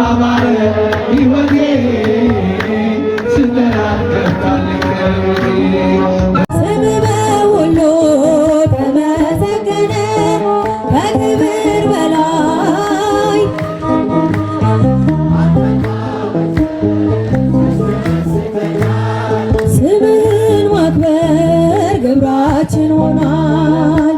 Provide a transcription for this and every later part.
አማረ ሕይወቴ ስተናገርታለኝ ስምህ በሁሉ ተመሰገነ ከክብር በላይ ስምህን ማክበር ግብራችን ሆኗል።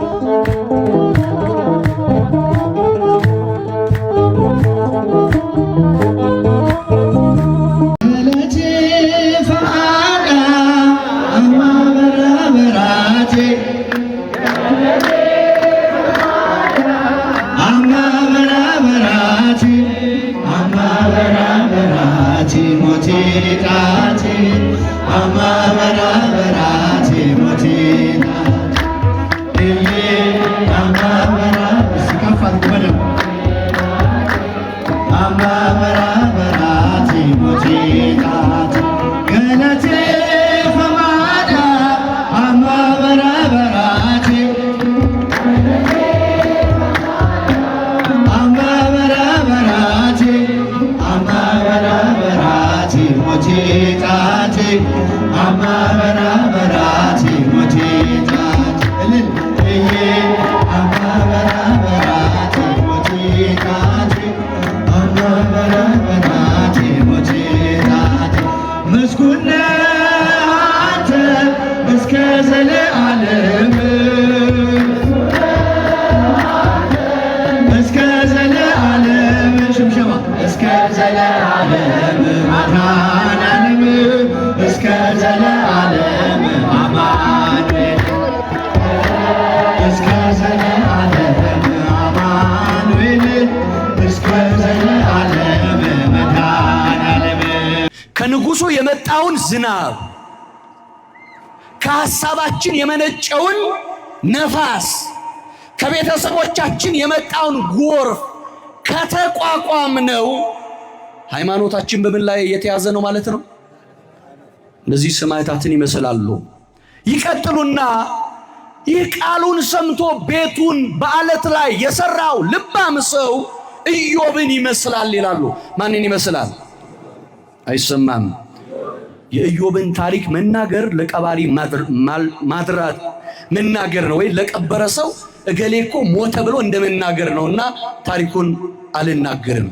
ከንጉሱ የመጣውን ዝናብ ከሐሳባችን የመነጨውን ነፋስ ከቤተሰቦቻችን የመጣውን ጎርፍ ከተቋቋምነው ሃይማኖታችን በምን ላይ የተያዘ ነው ማለት ነው? እነዚህ ሰማዕታትን ይመስላሉ። ይቀጥሉና ይህ ቃሉን ሰምቶ ቤቱን በአለት ላይ የሰራው ልባም ሰው ኢዮብን ይመስላል ይላሉ። ማንን ይመስላል? አይሰማም። የኢዮብን ታሪክ መናገር ለቀባሪ ማድራት መናገር ነው ወይ ለቀበረ ሰው እገሌ እኮ ሞተ ብሎ እንደመናገር ነውና ታሪኩን አልናገርም።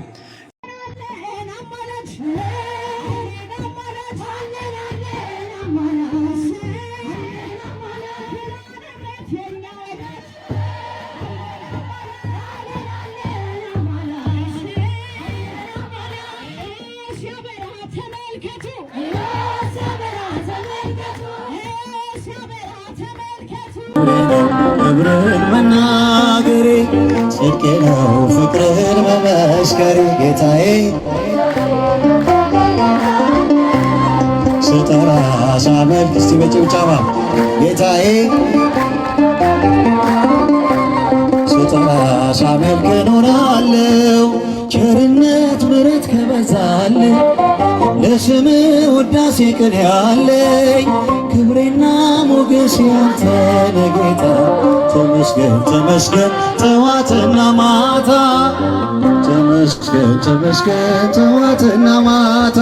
ክብርን መናገሬ ጽድቄ ነው ፍቅርን መመስከሬ ጌታዬ ስጠራ ሳመልክ እስቲ በጭብጨባ ጌታዬ ስጠራ ሳመልክ እኖራለሁ ቸርነት ምሕረት ከበዛልኝ ለስም ውዳሴ ቅኔ ያለኝ ክብሬና ሞገስ ያንተ ነህ ጌታ ተመስገን ተመስገን ጠዋትና ማታ ተመስገን ተመስገን ጠዋትና ማታ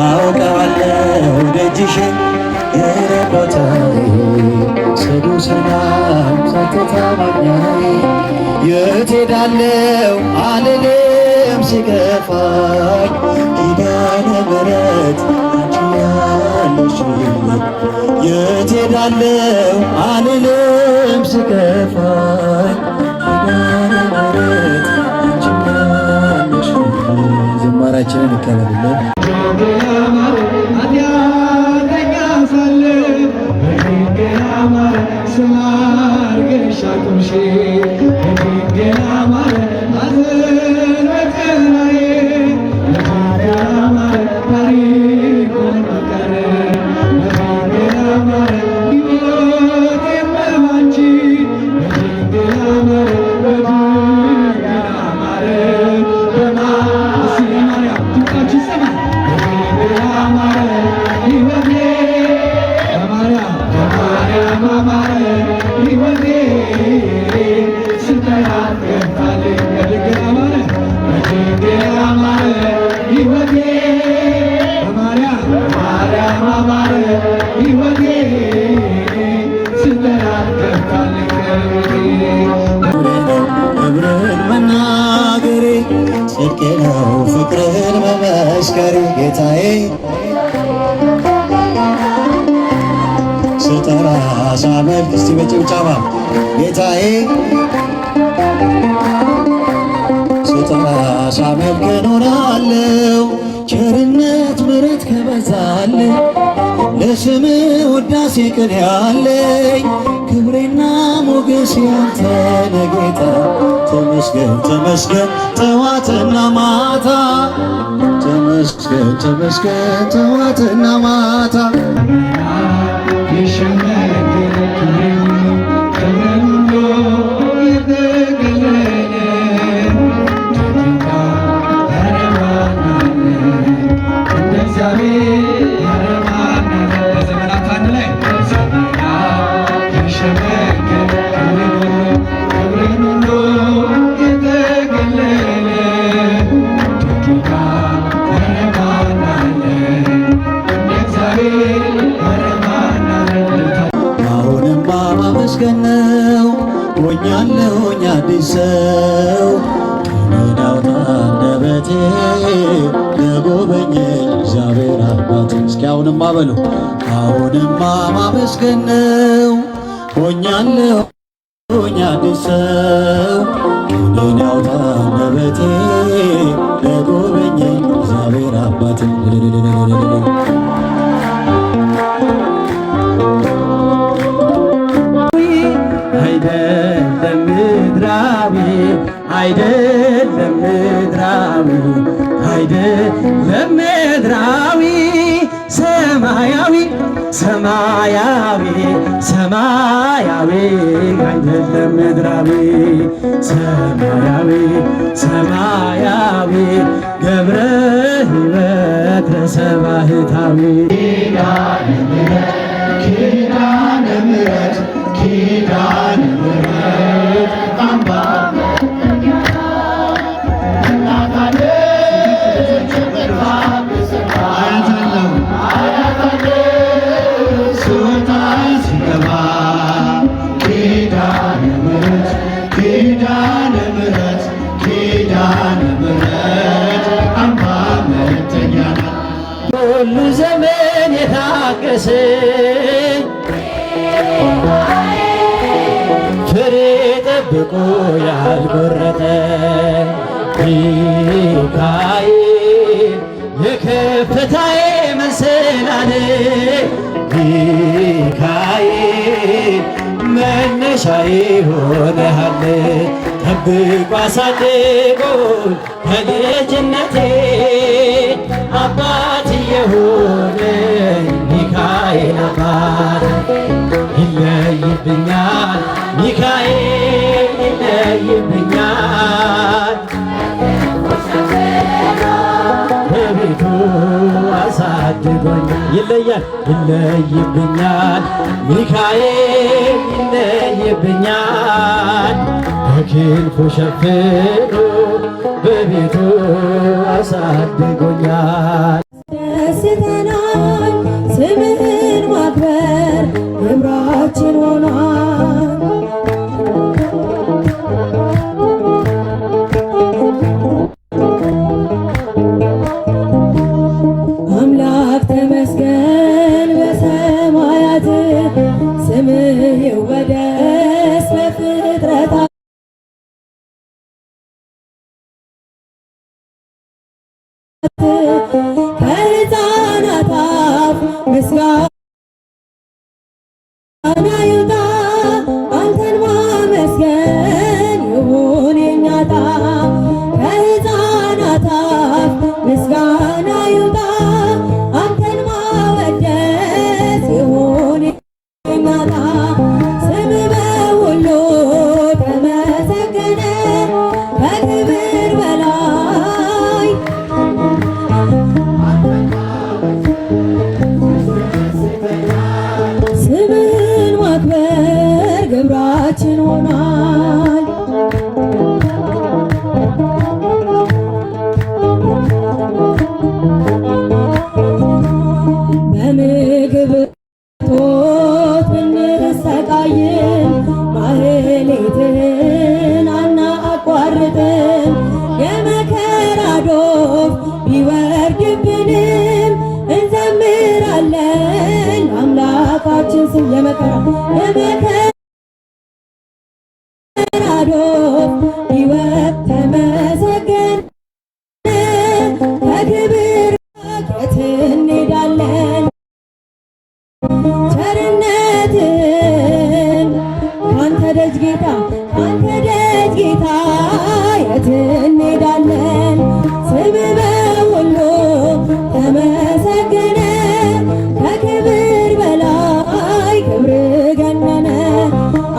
አውቃለሁ ደጅሽን የረቦታዬ ጽዱ ሰላም ጸጥታ ማግኛዬ የት ሄዳለሁ አልልም ሲከፋኝ ኪዳነ ምሕረት አንቺ ያለሽልኝ የት ሄዳለሁ አልልም ሲከፋኝ ኪዳነ ምሕረት አንቺ ያለሽልኝ። ዝማሬያችንን ይቀበሉልን። ሕይወቴ በማርያም አማረ ሕይወቴ ስጠራት ከፍታለች ክብርን መናገሬ ጽድቄ ነው ፍቅርን መመስከሬ ጌታዬ ስጠራ ሳመልክ እስቲ በጭብጨባ ጌታዬ ስጠራ ሳመልክ እኖራለሁ ቸርነት ምሕረት ከበዛልኝ ለስም ውዳሴ ቅኔ ያለኝ ክብሬና ሞገስ ያንተ ነህ ጌታ ተመስገን ተመስገን ጠዋትና ማታ ተመስገን ተመስገን ጠዋትና ማታ የሸመገለ ክብርን ሁሉ የተገለለ እንደ እግዚአብሔር ያረማናል ለዘመናት አንድ ላይ የሸመገለ ክብርን ሁሉ የተገለለ ጌታ ያረማናል እንደ እግዚአብሔር አሁንማ ማመስገን ነው ሆኛለሁኝ አዲስ ሰው ቀኔን አውጣ አንደበቴ ለጎበኘኝ እግዚአብሔር አባቴ እስኪ አሁንማ በሉ አሁንማ ማመስገን ነው ሆኛለሁኝ አዲስ ሰው ቀኔን አውጣ አንደበቴ ለጎበኘኝ እግዚአብሔር አባቴ አይደለም ምድራዊ አይደለም ምድራዊ አይደለም ምድራዊ ሰማያዊ ሰማያዊ ሰማያዊ አይደለም ምድራዊ ሰማያዊ ሰማያዊ ገብረ ሕይወት ለሰባህታዊ ኪዳነ ምሕረት ኪዳነ ምሕረት አምባ ስወጣ ሲገባ ኪዳነ ምሕረት ኪዳነ ምሕረት ኪዳነ ምሕረት አምባ መጠጊያ ናት። ሁሉ ዘመን የታገሰኝ ፍሬ ጠብቆ ያልቆረጠ ሚካኤል የከፍታዬ መሰላል ሚካኤል መነሻዬ ሆነሃል ጠብቆ አሳድጎኝ ከልጅነቴ አባት የሆነኝ ሚካኤል አባት ይለይብኛል ሚካኤል ይለይብኛል በቤቱ አሳድጎኛል ይለያል ይለይብኛል ሚካኤል ይለይብኛል በክንፉ ሸፍኖ በቤቱ አሳድጎኛል። ደስተናል ስምህን ማክበር ግብራችን ሆኗል። አምላክ ተመስገን በሰማያት ስምህ ይወደስ በፍጥረታት ከሕፃናት አፍ ምስጋና አይሆንብንም እንዘምራለን አምላካችን ስም የመከራዶፍ ሕይወት ተመሰገነ ከክብር በት እንሄዳለን ቸርነትን ካንተ ደጅ ጌታ ካንተ ደጅ ጌታ የት እንሄዳለን ስም በሁሉ ተመሰገነ ከክብር በላይ ክብር ገነነ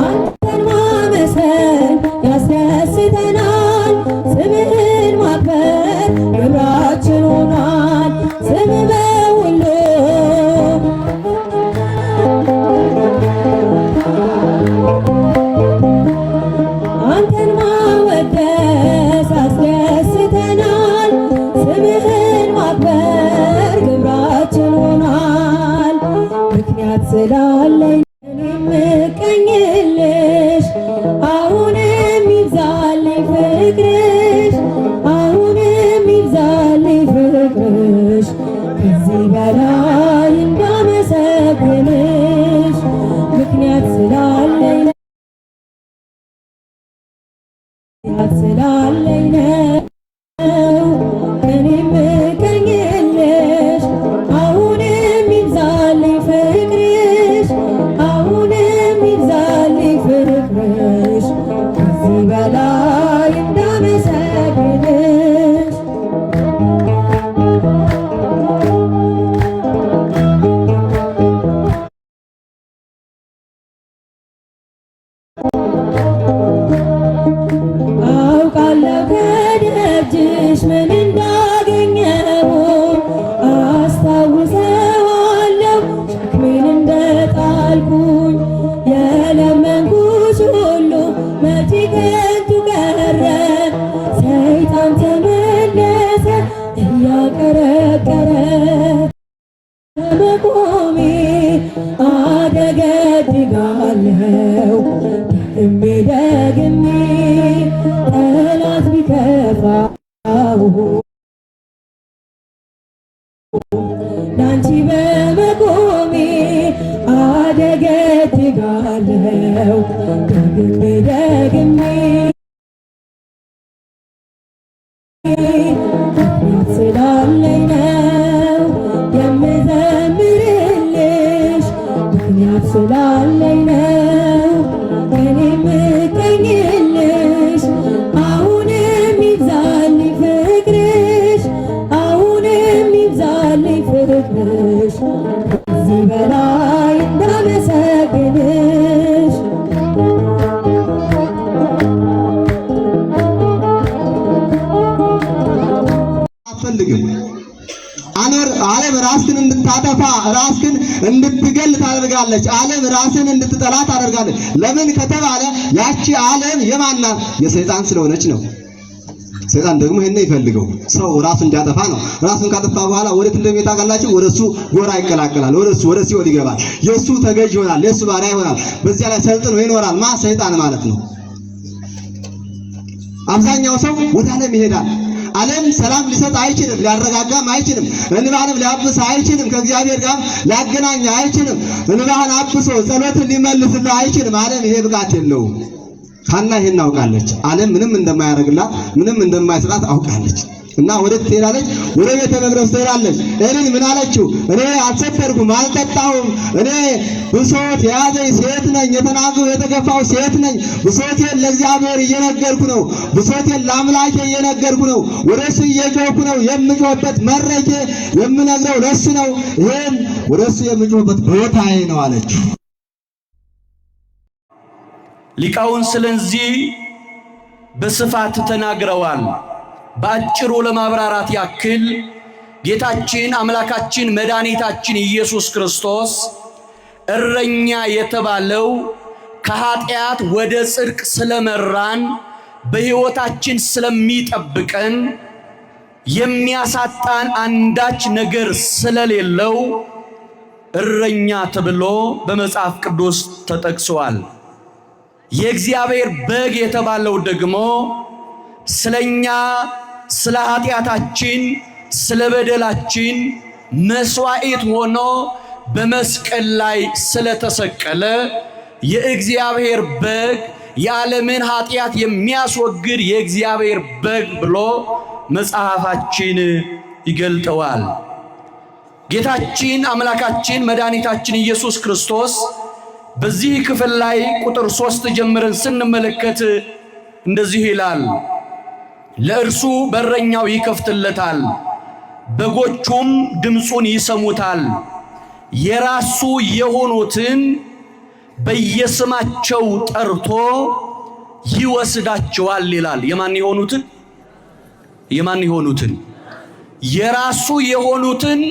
አንተን ማመስገን ያስደስተናል ስምህን ማክበር ግብራችን ሆኗል ስም በሁሉ አንተን ማወደስ ያስደስተናል ስምህን ማክበር ግብራችን ሆኗል ምክንያት ስላለኝ የምቀኝልሽ አሁንም ይብዛልኝ ፍቅርሽ አሁንም ይብዛልኝ ፍቅርሽ ከዚህ በላይ እንዳመሰግንሽ ምክንያት ስላለኝ ነው እኔ የምቀኝልሽ አሁንም ይብዛልኝ ፍቅርሽ አሁንም ይብዛልኝ ፍቅርሽ ከዚህ በላይ እንዳመሰግንሽ አውቃለሁ ከደጅሽ ምን እንዳገኘው አስታውሰዋለሁ ሸክሜን እንደጣልኩኝ የለመንኩሽ ሁሉ መቼ ከንቱ ቀረ ሰይጣን ተመለሰ እያቀረቀረ በመቆሜ አደገድጋለሁ ደግሜ ደግሜ ጠላት ቢከፋው ላንቺ በመቆሜ አደገድጋለሁ ደግሜ ደግሜ ምክንያት ስላለኝ ነው የምዘምርልሽ ምክንያት ስላለኝ ነው እኔ የምቀኝልሽ አሁንም ይብዛልኝ ፍቅርሽ አሁንም ይብዛልኝ ፍቅርሽ ከዚህ በላይ እንዳመሰግንሽ አትፈልግም ዓለም ራስን እንድታጠፋ ራስን እንድትገል ታደርጋለች። ዓለም ራስን እንድትጠላ ታደርጋለች። ለምን ከተባለ ያቺ ዓለም የማና የሰይጣን ስለሆነች ነው። ሰይጣን ደግሞ ይሄን ይፈልገው ሰው ራሱን እንዲያጠፋ ነው። ራሱን ካጠፋ በኋላ ወዴት እንደሚሄድ ታውቃላችሁ? ወደሱ ጎራ ይቀላቀላል። ወደ ሲኦል ይገባል። የሱ ተገዥ ይሆናል። የሱ ባሪያ ይሆናል። በዚያ ላይ ሰልጥኖ ይኖራል። ሰይጣን ማለት ነው። አብዛኛው ሰው ወደ ዓለም ይሄዳል። ዓለም ሰላም ሊሰጥ አይችልም፣ ሊያረጋጋም አይችልም፣ እንባንም ሊያብስ አይችልም፣ ከእግዚአብሔር ጋር ሊያገናኝ አይችልም። እንባህን አብሶ ጸሎትን ሊመልስልህ አይችልም። ዓለም ይሄ ብቃት የለውም። ሐና ይሄን አውቃለች። ዓለም ምንም እንደማያደርግላት ምንም እንደማይሰጣት አውቃለች። እና ወዴት ትሄዳለች? ወደ ቤተ መቅደስ ትሄዳለች። ኤሊን ምን አለችው? እኔ አልሰከርኩም፣ አልጠጣሁም፣ እኔ ብሶት የያዘኝ ሴት ነኝ፣ የተናገው የተገፋው ሴት ነኝ። ብሶቴን ለእግዚአብሔር እየነገርኩ ነው፣ ብሶቴን ለአምላኬ እየነገርኩ ነው፣ ወደሱ እየጮህኩ ነው። የምጮህበት መድረኬ የምነግረው ለሱ ነው። ይሄም ወደሱ የምጮህበት ቦታዬ ነው አለች። ሊቃውን ስለዚህ በስፋት ተናግረዋል። በአጭሩ ለማብራራት ያክል ጌታችን አምላካችን መድኃኒታችን ኢየሱስ ክርስቶስ እረኛ የተባለው ከኃጢአት ወደ ጽድቅ ስለመራን በሕይወታችን ስለሚጠብቀን የሚያሳጣን አንዳች ነገር ስለሌለው እረኛ ተብሎ በመጽሐፍ ቅዱስ ተጠቅሷል። የእግዚአብሔር በግ የተባለው ደግሞ ስለኛ ስለ ኃጢአታችን ስለ በደላችን መስዋዕት ሆኖ በመስቀል ላይ ስለተሰቀለ የእግዚአብሔር በግ የዓለምን ኃጢአት የሚያስወግድ የእግዚአብሔር በግ ብሎ መጽሐፋችን ይገልጠዋል። ጌታችን አምላካችን መድኃኒታችን ኢየሱስ ክርስቶስ በዚህ ክፍል ላይ ቁጥር 3 ጀምረን ስንመለከት እንደዚህ ይላል። ለእርሱ በረኛው ይከፍትለታል፣ በጎቹም ድምፁን ይሰሙታል። የራሱ የሆኑትን በየስማቸው ጠርቶ ይወስዳቸዋል ይላል። የማን የሆኑትን? የማን የሆኑትን? የራሱ የሆኑትን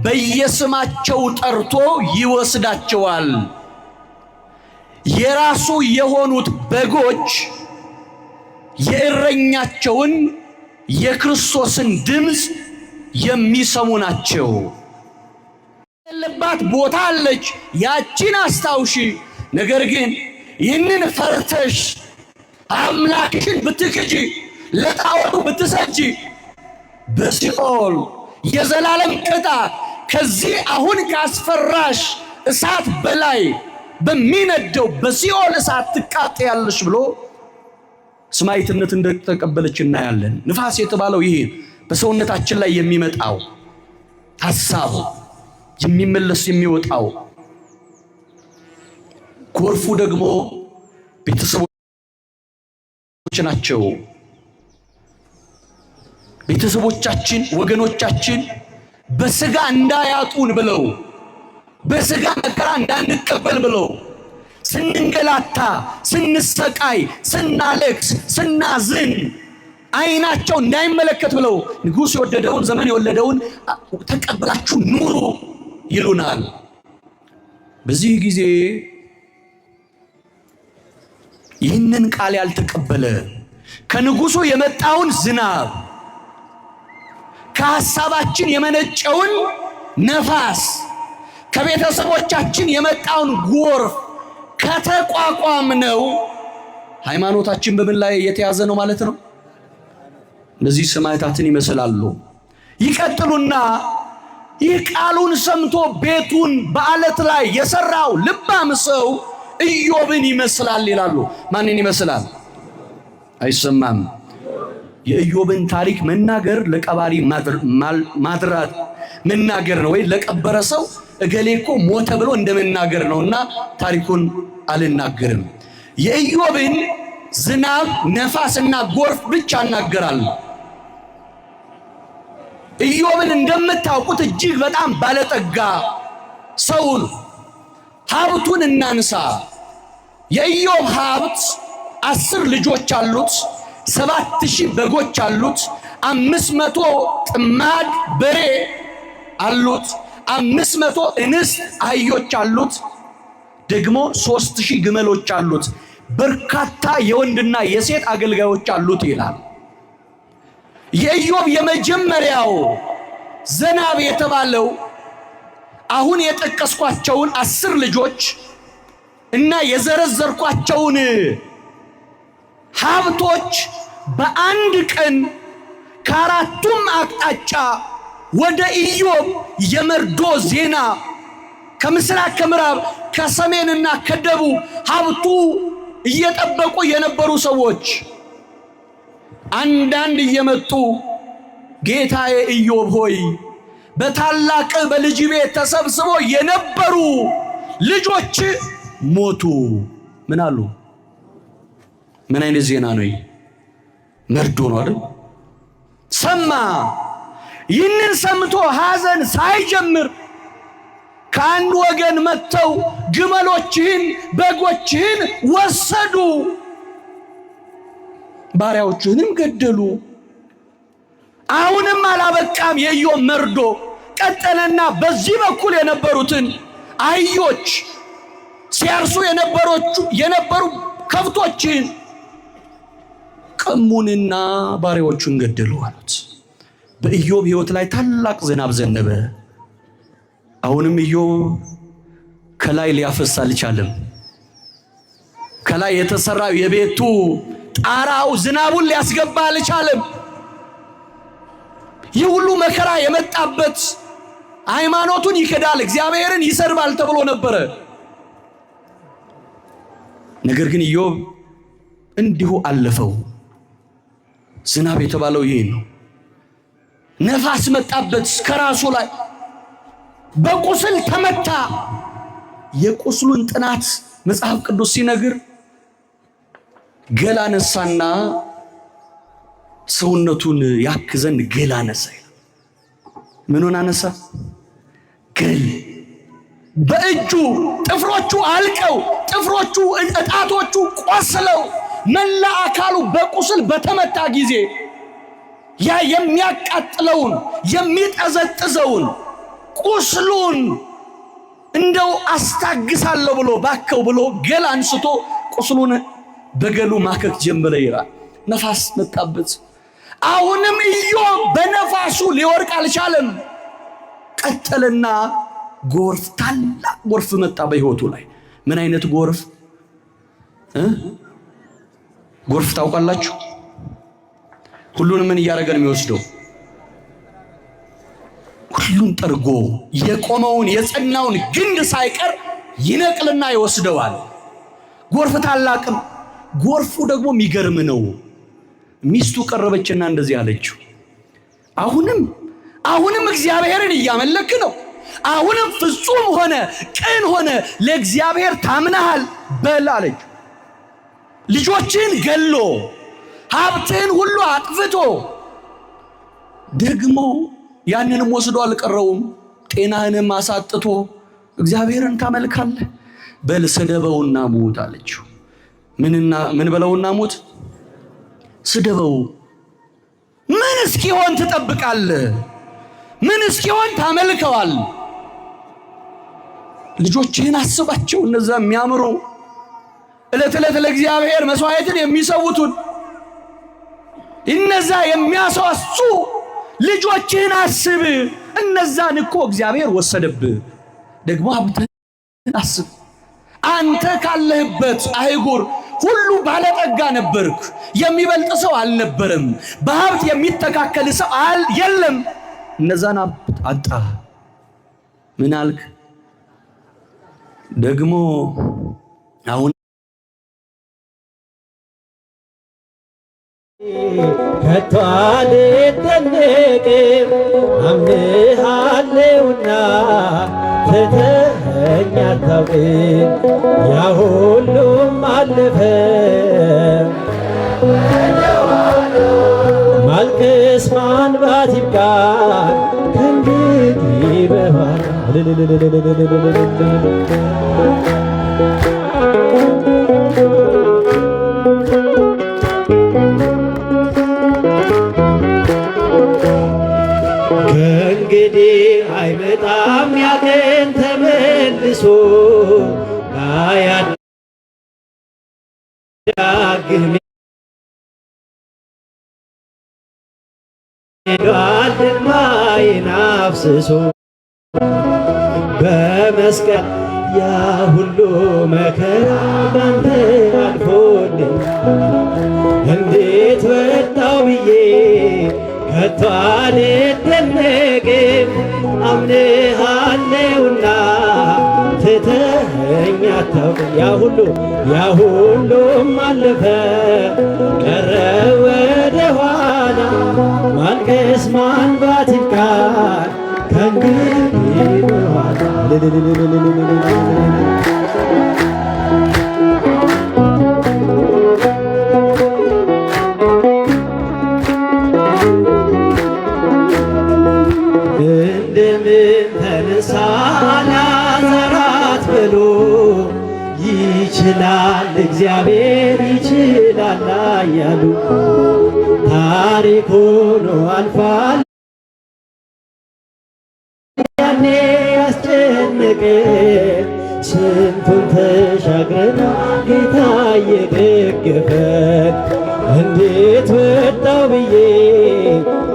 በየስማቸው ጠርቶ ይወስዳቸዋል። የራሱ የሆኑት በጎች የእረኛቸውን የክርስቶስን ድምፅ የሚሰሙ ናቸው። ያለባት ቦታ አለች፣ ያቺን አስታውሺ። ነገር ግን ይህንን ፈርተሽ አምላክሽን ብትክጂ፣ ለጣዖቱ ብትሰጂ በሲኦል የዘላለም ቅጣት ከዚህ አሁን ካስፈራሽ እሳት በላይ በሚነደው በሲኦል እሳት ትቃጠያለሽ ብሎ ሰማዕትነት እንደተቀበለች እናያለን። ንፋስ የተባለው ይሄ በሰውነታችን ላይ የሚመጣው ሐሳብ የሚመለስ የሚወጣው፣ ጎርፉ ደግሞ ቤተሰቦች ናቸው። ቤተሰቦቻችን ወገኖቻችን በስጋ እንዳያጡን ብለው በስጋ መከራ እንዳንቀበል ብለው ስንንገላታ፣ ስንሰቃይ፣ ስናለቅስ፣ ስናዝን አይናቸው እንዳይመለከት ብለው ንጉሥ የወደደውን ዘመን የወለደውን ተቀበላችሁ ኑሩ ይሉናል። በዚህ ጊዜ ይህንን ቃል ያልተቀበለ ከንጉሡ የመጣውን ዝናብ ከሐሳባችን የመነጨውን ነፋስ ከቤተሰቦቻችን የመጣውን ጎርፍ ከተቋቋምነው ሃይማኖታችን በምን ላይ የተያዘ ነው ማለት ነው? እነዚህ ሰማዕታትን ይመስላሉ። ይቀጥሉና ይህ ቃሉን ሰምቶ ቤቱን በአለት ላይ የሰራው ልባም ሰው ኢዮብን ይመስላል ይላሉ። ማንን ይመስላል? አይሰማም። የኢዮብን ታሪክ መናገር ለቀባሪ ማድራት መናገር ነው ወይ ለቀበረ ሰው እገሌ እኮ ሞተ ብሎ እንደመናገር ነውና ታሪኩን አልናገርም። የኢዮብን ዝናብ ነፋስና ጎርፍ ብቻ እናገራለሁ። ኢዮብን እንደምታውቁት እጅግ በጣም ባለጠጋ ሰውን ሀብቱን እናንሳ። የኢዮብ ሀብት 10 ልጆች አሉት፣ 7000 በጎች አሉት፣ 500 ጥማድ በሬ አሉት፣ 500 እንስት አህዮች አሉት፣ ደግሞ 3000 ግመሎች አሉት፣ በርካታ የወንድና የሴት አገልጋዮች አሉት ይላል። የኢዮብ የመጀመሪያው ዝናብ የተባለው አሁን የጠቀስኳቸውን 10 ልጆች እና የዘረዘርኳቸውን ሀብቶች በአንድ ቀን ከአራቱም አቅጣጫ ወደ ኢዮብ የመርዶ ዜና ከምስራቅ ከምዕራብ ከሰሜንና ከደቡብ ሀብቱ እየጠበቁ የነበሩ ሰዎች አንዳንድ እየመጡ ጌታዬ ኢዮብ ሆይ በታላቅ በልጅ ቤት ተሰብስበው የነበሩ ልጆች ሞቱ። ምን አሉ? ምን አይነት ዜና ነው? መርዶ ነው አይደል? ሰማ። ይህንን ሰምቶ ሐዘን ሳይጀምር ከአንድ ወገን መጥተው ግመሎችህን በጎችህን ወሰዱ፣ ባሪያዎችህንም ገደሉ። አሁንም አላበቃም የኢዮብ መርዶ ቀጠለና በዚህ በኩል የነበሩትን አህዮች ሲያርሱ የነበሩ ከብቶችን ቀሙንና ባሪያዎቹን ገደሉ አሉት። በኢዮብ ሕይወት ላይ ታላቅ ዝናብ ዘነበ። አሁንም ኢዮብ ከላይ ሊያፈስ አልቻለም። ከላይ የተሰራው የቤቱ ጣራው ዝናቡን ሊያስገባ አልቻለም። ይህ ሁሉ መከራ የመጣበት ሃይማኖቱን ይከዳል፣ እግዚአብሔርን ይሰርባል ተብሎ ነበረ። ነገር ግን ኢዮብ እንዲሁ አለፈው። ዝናብ የተባለው ይህ ነው። ነፋስ መጣበት ከራሱ ላይ፣ በቁስል ተመታ። የቁስሉን ጥናት መጽሐፍ ቅዱስ ሲነግር ገላ ነሳና ሰውነቱን ያክ ዘንድ ገላ ነሳ። ምኑን አነሳ? ገል። በእጁ ጥፍሮቹ አልቀው፣ ጥፍሮቹ እጣቶቹ ቆስለው፣ መላ አካሉ በቁስል በተመታ ጊዜ ያ የሚያቃጥለውን የሚጠዘጥዘውን ቁስሉን እንደው አስታግሳለሁ ብሎ ባከው ብሎ ገል አንስቶ ቁስሉን በገሉ ማከክ ጀመረ ይላል። ነፋስ መጣበት። አሁንም ኢዮብ በነፋሱ ሊወርቅ አልቻለም። ቀጠለና ጎርፍ፣ ታላቅ ጎርፍ መጣ በሕይወቱ ላይ። ምን አይነት ጎርፍ? ጎርፍ ታውቃላችሁ? ሁሉንም ምን እያደረገ ነው የሚወስደው? ሁሉን ጠርጎ የቆመውን የጸናውን ግንድ ሳይቀር ይነቅልና ይወስደዋል። ጎርፍ ታላቅም። ጎርፉ ደግሞ የሚገርም ነው። ሚስቱ ቀረበችና እንደዚህ አለችው፣ አሁንም እግዚአብሔርን እያመለክ ነው፣ አሁንም ፍጹም ሆነ ቅን ሆነ ለእግዚአብሔር ታምናሃል በል አለችው። ልጆችን ገሎ ሀብትን ሁሉ አጥፍቶ ደግሞ ያንንም ወስዶ አልቀረውም፣ ጤናህንም አሳጥቶ እግዚአብሔርን ታመልካለህ? በል ስደበውና ሙት አለችው። ምን በለውና ሙት? ስደበው። ምን እስኪሆን ትጠብቃለህ? ምን እስኪሆን ታመልከዋል? ልጆችህን አስባቸው። እነዛ የሚያምሩ ዕለት ዕለት ለእግዚአብሔር መስዋዕትን የሚሰውቱን እነዛ የሚያሳሱ ልጆችህን አስብ። እነዛን እኮ እግዚአብሔር ወሰደብህ። ደግሞ ሀብትህን አስብ። አንተ ካለህበት አህጉር ሁሉ ባለጠጋ ነበርክ። የሚበልጥ ሰው አልነበረም። በሀብት የሚተካከል ሰው የለም። እነዛን አጣ። ምን አልክ? ደግሞ አሁን ከቶ አልደነቅም አምንሃለሁና ትተኸኝ አታውቅም። ያ ሁሉም አለፈ ማልቀስ ማንባት ይብቃን ከእንግዲህ በኋላ ከእንግዲህ አይመጣም ያ ቀን ተመልሶ አያዳግም ሄዷል ደማዬን አፍስሶ በመስቀል ያ ሁሉ መከራ ባንተ አልፎልኝ እንዴት ወጣው ብዬ ከቶ አልደነቅም አምንሃለሁና ትተኸኝ አታውቅም። ያ ሁሉም አለፈ ቀረ ወደ ኋላ ማልቀስ ማንባት ይብቃን ከእንግዲህ በኋላ እንደምን ተነሳ ላዛር አትበሉ፣ ይችላል እግዚአብሔር ይችላል እያሉ ታሪክ ሆኖ አልፏል። ያኔ ያስጨነቀ ስንቱን ተሻግረን ጌታ እየደገፈን እንዴት ወጣው ብዬ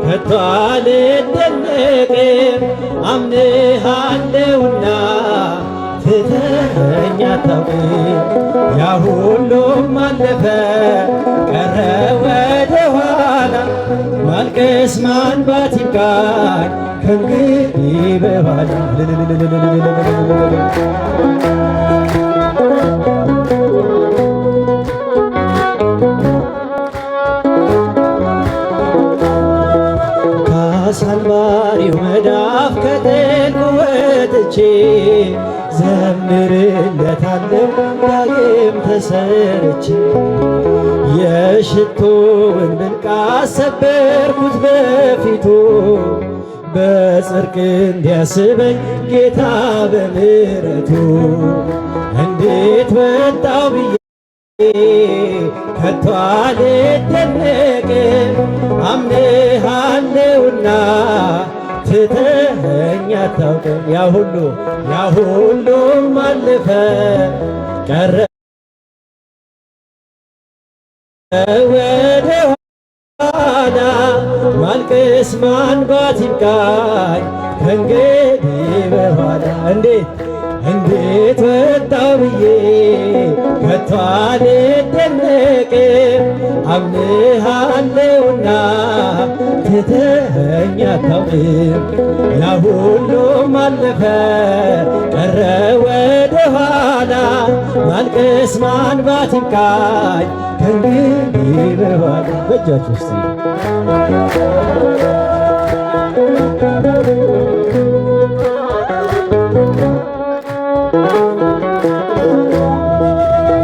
ከቶ አልደነቅም አምንሃለሁና ትተኸኝ አታውቅም። ያ ሁሉም አለፈ ቀረ ወደ ኋላ ማልቀስ ማንባት ይብቃኝ ከእንግዲህ በኋላ ከአሳንባሪው መዳፍ ከጥልቁ ወጥቼ ዘምርለታለሁ ዳግም ተሰርቼ የሽቶውን ብልቃት ሰበርኩት በፊቱ በጽድቅ እንዲያስበኝ ጌታ በምሕረቱ እንዴት ወጣው ብዬ ከቶ አልደነቅም አምንሃለሁና ትተኸኝ አታውቅም። ያ ሁሉም አለፈ ቀረ ወደ ኋላ ማልቀስ ማንባት ይብቃኝ ከእንግዲህ በኋላ እንዴት ወጣው ብዬ ከቶ አልደነቅም አምንሃለሁና ትተኸኝ አታውቅም። ያ ሁሉም አለፈ ቀረ ወደ ኋላ ማልቀስ ማንባት ይብቃኝ ከእንግዲህ በኋላ በእጃችሁ ውስጥ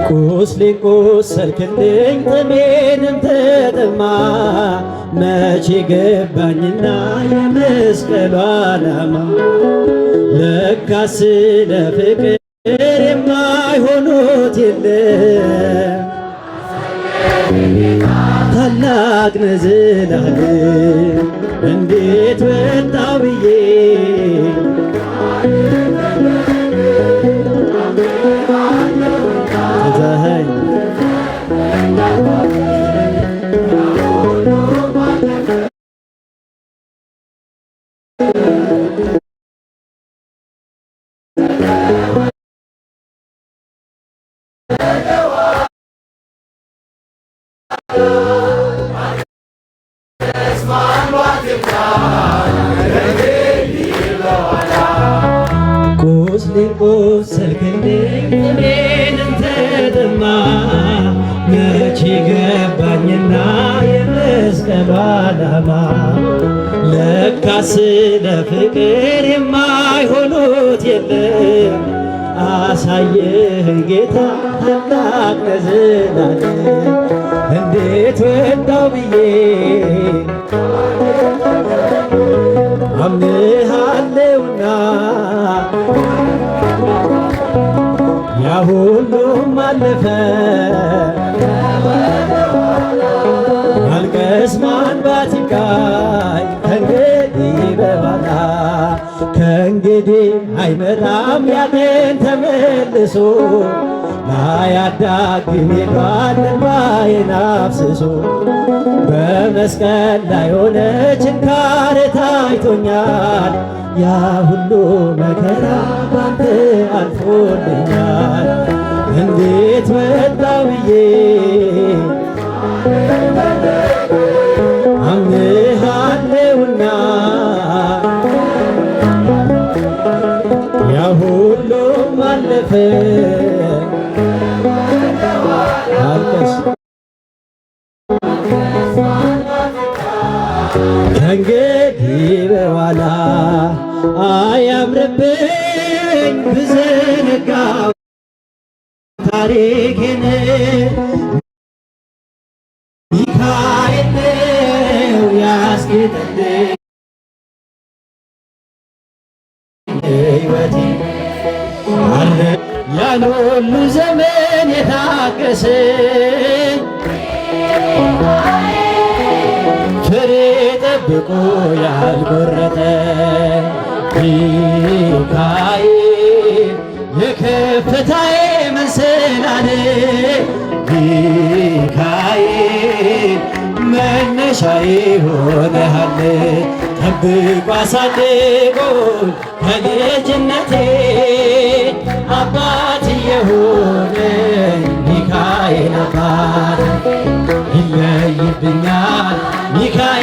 ቁስሌ ቆሰልክልኝ ጥሜንም ተጠማ መቼ ገባኝና የመስቀሉ ዓላማ ለካስ ስለ ፍቅር የማይሆኑት የለም ታላቅ ነዝላል እንዴት ወጣው ብዬ ትተኸኝ ቁስሌ ቆሰልክልኝ ጥሜንም ተጠማ መቼ ገባኝና የመስቀሉ ዓላማ ለካስ ስለ ፍቅር የማይሆኑት የለም አሳየኸኝ ጌታ ታላቅ ነዝላል እንዴት ወጣው ብዬ አምንሃለሁና ያ ሁሉም አለፈ ማልቀስ ማንባት ይብቃኝ ከእንግዲህ በኋላ ከእንግዲህ አይመጣም ያንን ተመልሶ ላያዳግም ሄዷል እንባዬን አፍስሶ በመስቀል ላይ ሆነ ችንካር ታይቶኛል ያ ሁሉ መከራ ባንተ አልፎልኛል እንዴት ወጣው ብዬ አምንሃለሁና ያ ሁሉም አለፈ አልቀስ ከእንግዲህ በኋላ አያምርብኝ ብዘነጋው ታሪኬን ሚካኤል ነው ያስጌጠልኝ ሕይወቴ አለ ያን ሁሉ ዘመን የታገሰኝ ፍሬ ጠብቆ ያልቆረጠ ሚካኤል የከፍታዬ መሰላል ሚካኤል መነሻዬ ሆነሃል ጠብቆ አሳድጎኝ ከልጅነቴ አባት የሆነኝ ሚካኤል አባት ይለይብኛል ሚካኤል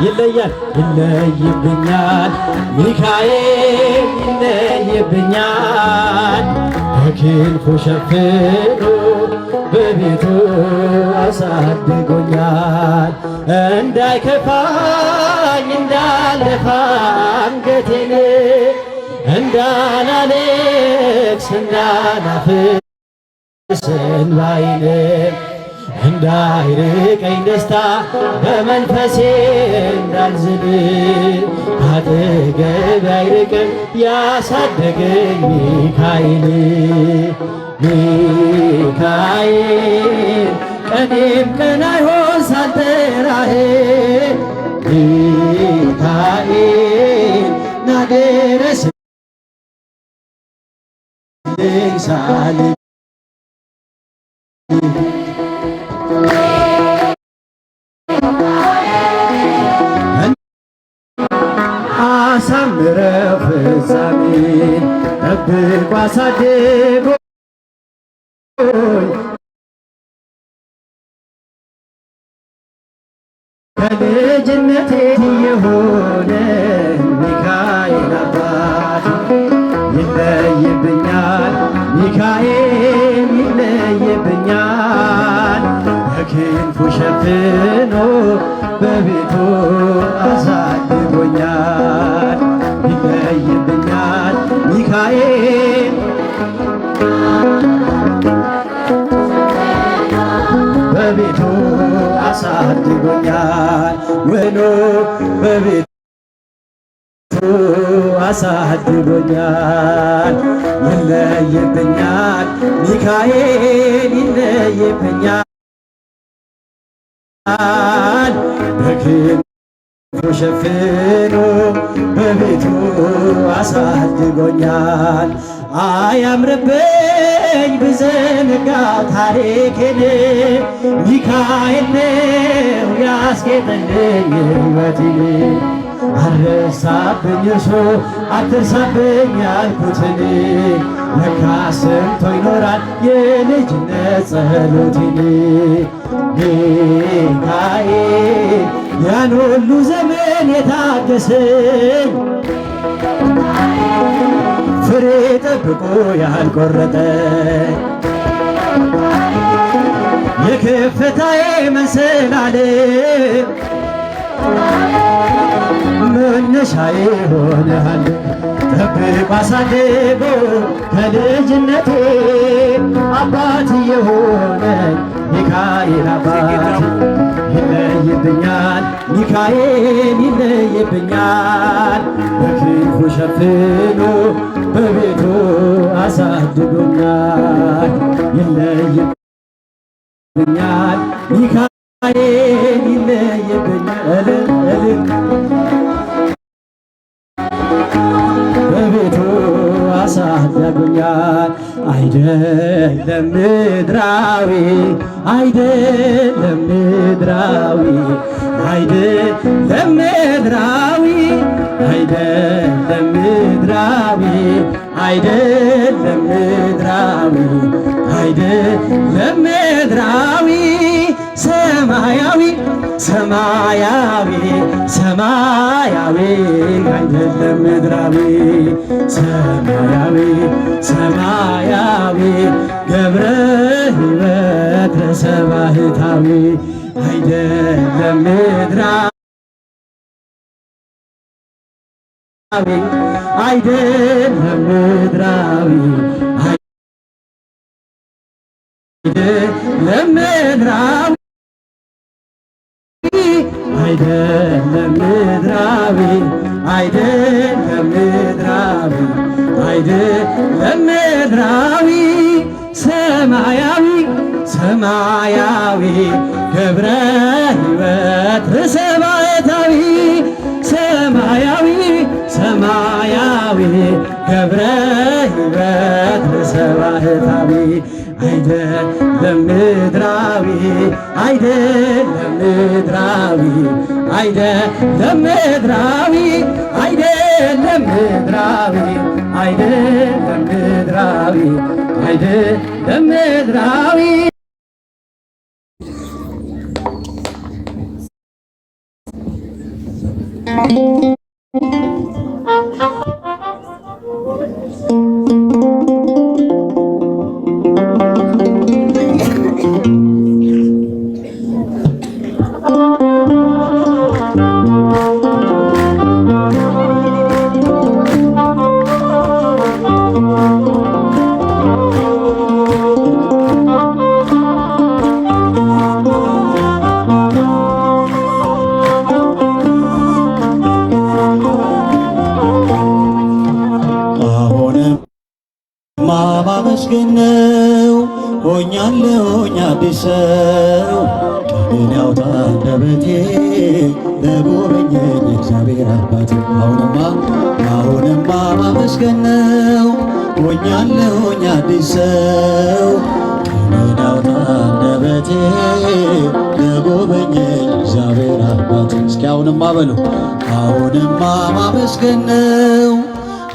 ይለያል ይለይብኛል ሚካኤል ይለይብኛል በክንፉ ሸፍኖ በቤቱ አሳድጎኛል እንዳይከፋኝ እንዳለፋ አንገቴን እንዳላለቅስ እንዳላፍስ እንባዬን እንዳይርቀኝ ደስታ በመንፈሴ እንዳልዝል አጠገቤ አይርቅም ያሳደገኝ ሚካኤል ሚካኤል ቀኔም ቀን አይሆን ሳልጠራህ ሚካኤል ናድረስልኝ ሳል አሳምረው ፍጻሜን ጠብቆ አሳድጎኝ ከልጅነቴ የሆነ ሚካኤል አባት ይለይብኛል ሚካኤል ይለይብኛል በክንፉ ሸፍኖ በቤቱ አሳድጎኛል ይለይብኛል ሚካኤል በቤቱ አሳድጎኛል ወኖ በቤቱ አሳድጎኛል ይለይብኛል ሚካኤል ይለይብኛል በክንፉ ሸፍኖ በቤቱ አሳድጎኛል አያምርብኝ ብዘነጋው ታሪኬን ሚካኤል ነው ያስጌጠልኝ ሕይወቴን አልረሳብኝ እርሶ አትርሳብኝ ያልኩትን ለካ ሰምቶ ይኖራል የልጅነት ጸሎቴን ሚካኤል ያን ሁሉ ዘመን የታገሰኝ ፍሬ ጠብቆ ያልቆረጠ የከፍታዬ መሰላል መነሻዬ ሆነሃል ጠብቆ አሳድጎ ከልጅነቴ አባት የሆነ ሚካኤል አባት ይለይብኛል ሚካኤል ይለይብኛል በክንፉ ሸፍኖ በቤቱ አሳድጎኛል ይለይብኛል ሚካኤል ይለይብኛል በቤቱ አሳድጎኛል አይደለም ምድራዊ አይደለም ምድራዊ አይደለም ምድራዊ አይደለም ምድራዊ አይደለም ምድራዊ አይደለም ምድራዊ ሰማያዊ ሰማያዊ ሰማያዊ አይደለም ምድራዊ ሰማያዊ ሰማያዊ ገብረ ሕይወት ሰባህታዊ አይደለም ምድራዊ አይደለም ምድራዊ አይደለም ምድራዊ አይደለም ምድራዊ አይደለም ምድራዊ አይደለም ምድራዊ ሰማያዊ ሰማያዊ ገብረ ሕይወት ሰባህታዊ ሰማያዊ ሰማያዊ ገብረ ሕይወት ሰባህታዊ አይደለም ምድራዊ አይደለም ምድራዊ አይደለም ምድራዊ አይደለም ምድራዊ አይደለም ምድራዊ አይደለም ምድራዊ ማመስገን ነው ሆኛለሁኝ አዲስ ሰው ቀኔን ያውጣ አንደበቴ ለጎበኘኝ እግዚአብሔር አባቴ። አሁንማ ማመስገን ነው ሆኛለሁኝ አዲስ ሰው ቀኔን ያውጣ አንደበቴ ለጎበኘኝ እግዚአብሔር አባቴ። እስኪ አሁንማ በሉ አሁንማ ማመስገን ነው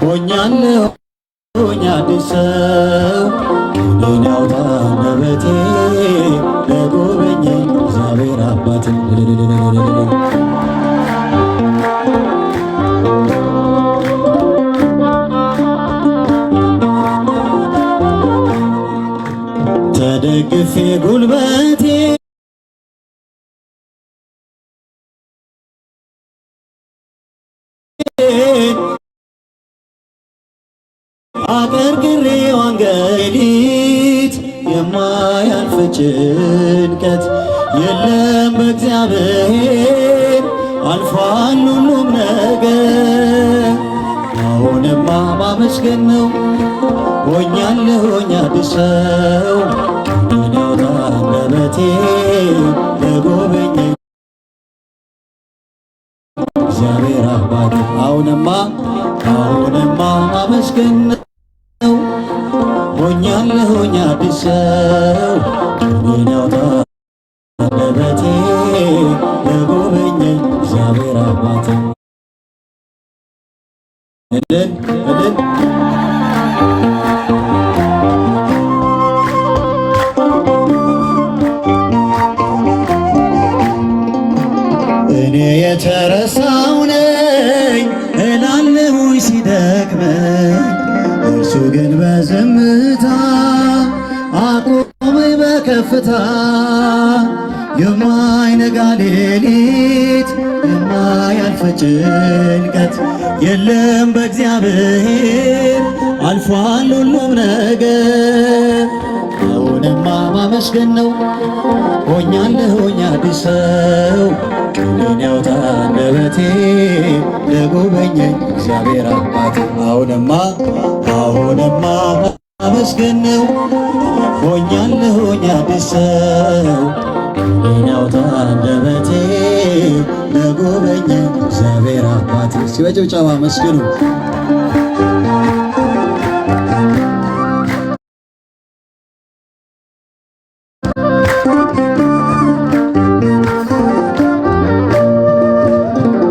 ሆኛለሁ አዲስ ሰው ቀኔን ያውጣ አንደበቴ ለጎበኘኝ እግዚአብሔር አባቴ። ተደግፌ ጉልበቴ አቀርቅሬ አንገሊት የማያልፍ ጭንቀት የለም በእግዚአብሔር አልፏል ሁሉም ነገር። አሁንማ ማመስገን ነው ሆኛለሁኝ አዲስ ሰው ቀኔን ያውጣ አንደበቴ ለጎበኘኝ እግዚአብሔር አባቴ። አሁንማ ማመስገን ነው ሆኛለሁኝ አዲስ ሰው ቀኔን ያውጣ አንደበቴ ለጎበኘኝ እግዚአብሔር አባቴ። እልል እኔ የተረሳው ነኝ እላለሁኝ ሲደክመኝ እርሱ ግን በዝምታ አቆመኝ በከፍታ። የማይነጋ ሌሊት የማያልፍ ጭንቀት የለም በእግዚአብሔር አልፏል ሁሉም ነገር። አሁንማ ማመስገን ነው ሆኛለሁኝ አዲስ ሰው ቀኔን ያውጣ አንደበቴ ለጎበኘኝ እግዚአብሔር አባቴ። አሁንማ ማመስገን ነው ሆኛለሁኝ አዲስ ሰው ቀኔን ያውጣ አንደበቴ ለጎበኘኝ እግዚአብሔር አባቴ። ሲበጭብጨባ አመስግኑ።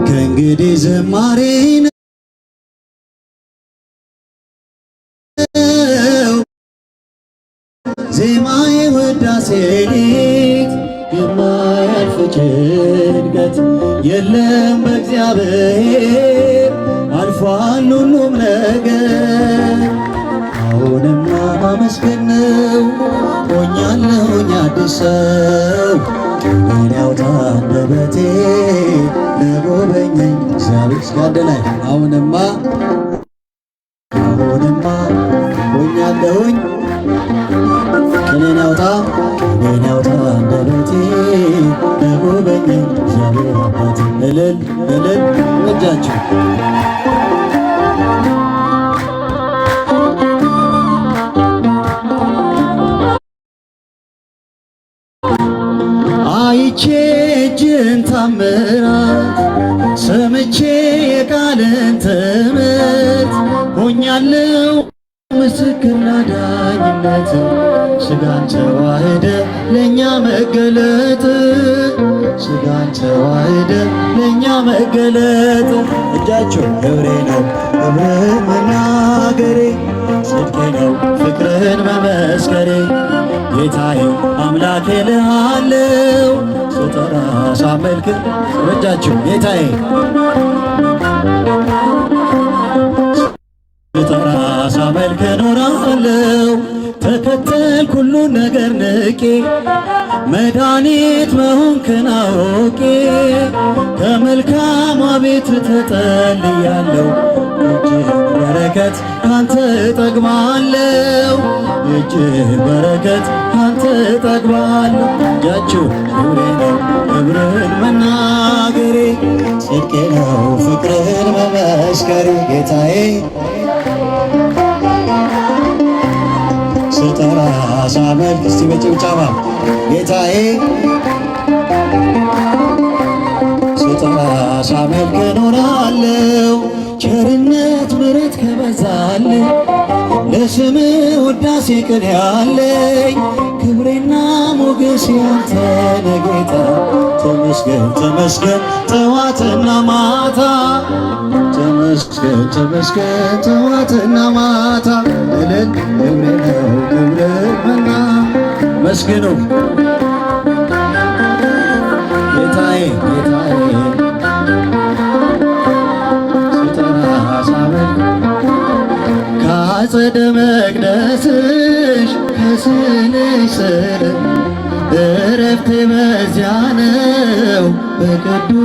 ከእንግዲህ ዝማሬ ነው ዜማዬ ውዳሴ ሊት የማያልፍ ጭንቀት የለም በእግዚአብሔር አልፏል ሁሉም ነገር። አሁንማ ማመስገን ነው ሆኛለሁኝ አዲስ ሰው ቀኔን ያውጣ አንደበቴ ለጎበኘኝ እግዚአብሔር እስኪያደላይ። አሁንማ ሆኛለሁኝ ቀኔን ያውጣ አንደበቴ ለጎበኘኝ እግዚአብሔር አባቴ። እልል እጃችሁ አይቼ እጅን ታምራት ሰምቼ የቃልን ትምህርት ሆኛለሁ ምስክር ላዳኝነት ሥጋን ተዋህደ ለእኛ መገለጥ ሥጋን ተዋህደ ለእኛ መገለጥ። እጃችሁ ክብሬ ነው ክብርህን መናገሬ ጽድቄ ነው ፍቅርህን መመስከሬ ጌታዬ አምላኬ ልሃለው ስጠራ ሳመልክ በእጃችሁ ጌታዬ ስጠራ ሳመልክ እኖራለሁ ተከተልኩ ሁሉን ነገር ንቄ መድኃኒት መሆንክን አውቄ ከመልካሟ ቤት ተጠልያለሁ እጅግ በረከት ካንተ እጠግባለሁ እጅግ በረከት ካንተ እጠግባለሁ። እጃችሁ ክብሬ ነው ክብርን መናገሬ ጽድቄ ነው ፍቅርን መመስከሬ ጌታዬ ስጠራ ሳመልክ እስቲ በጭብጨባ ጌታዬ ስጠራ ሳመልክ እኖራለሁ ቸርነት ምሕረት ከበዛልኝ ለስም ውዳሴ ቅኔ ያለኝ ክብሬና ሞገስ ያንተ ነህ ጌታ ተመስገን ተመስገን ጠዋትና ማታ ተመስገን ተመስገን ጠዋትና ማታ እልል ክብሬ ነው ክብርህና መስግኑ ጌታዬ ጌታዬ ስጠራ ሳመልክ ከአጸደ መቅደስሽ ከስዕልሽ ስር እረፍቴ በዚያ ነው በቅዱሱ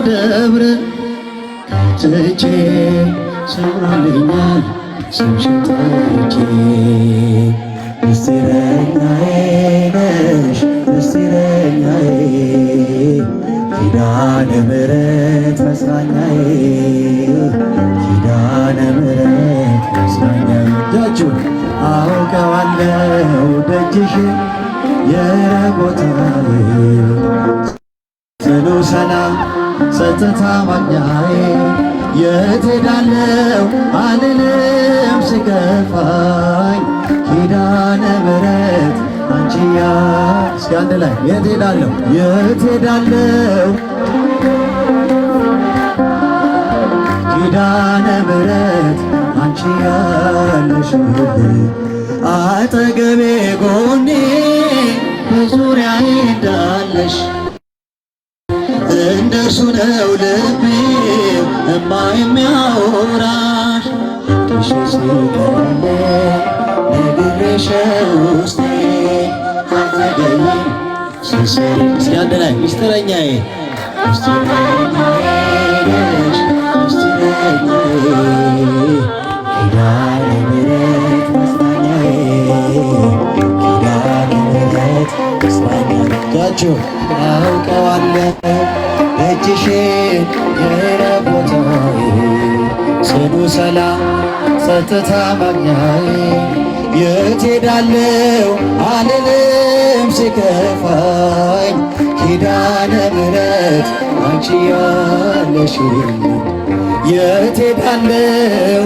ደብር ትቼ ሰምሮልኛል ስምሽን ጠርቼ ምስጢረኛዬ ነሽ ምስጢረኛዬ ኪዳነ ምሕረት መጽናኛዬ ኪዳነ ምሕረት መጽናኛዬ እጃችሁ አውቀዋለሁ ደጅሽን የረቦታዬ ጽኑ ሰላም ጸጥታ ማግኛዬ የት ሄዳለሁ አልልም ሲከፋኝ ኪዳነ ምሕረት አንቺያ እስኪ አንድ ላይ የት ሄዳለሁ የት ሄዳለሁ ኪዳነ ምሕረት አንቺ ያለሽልኝ አጠገቤ ጎኔ በዙሪያዬ እንዳለሽ እንደርሱ ነው ልቤ እማ የሚያወራሽ ቅሽ ሲቀርለ ነግሬሽ ውስጤ አልተገኝም ስስር እስኪ አንድ ላይ ምስጢረኛዬ ምስጢረኛዬ ነሽ ምስጢረኛዬ ኪዳነ ምሕረት መጽናኛዬ ኪዳነ ምሕረት መጽናኛዬ እጃችሁ አውቀዋለሁ ደጅሽን የረቦታዬ ጽኑ ሰላም ጸጥታ ማግኛዬ የት ሄዳለሁ አልልም ሲከፋኝ ኪዳነ ምሕረት አንቺ ያለሽልኝ የት ሄዳለሁ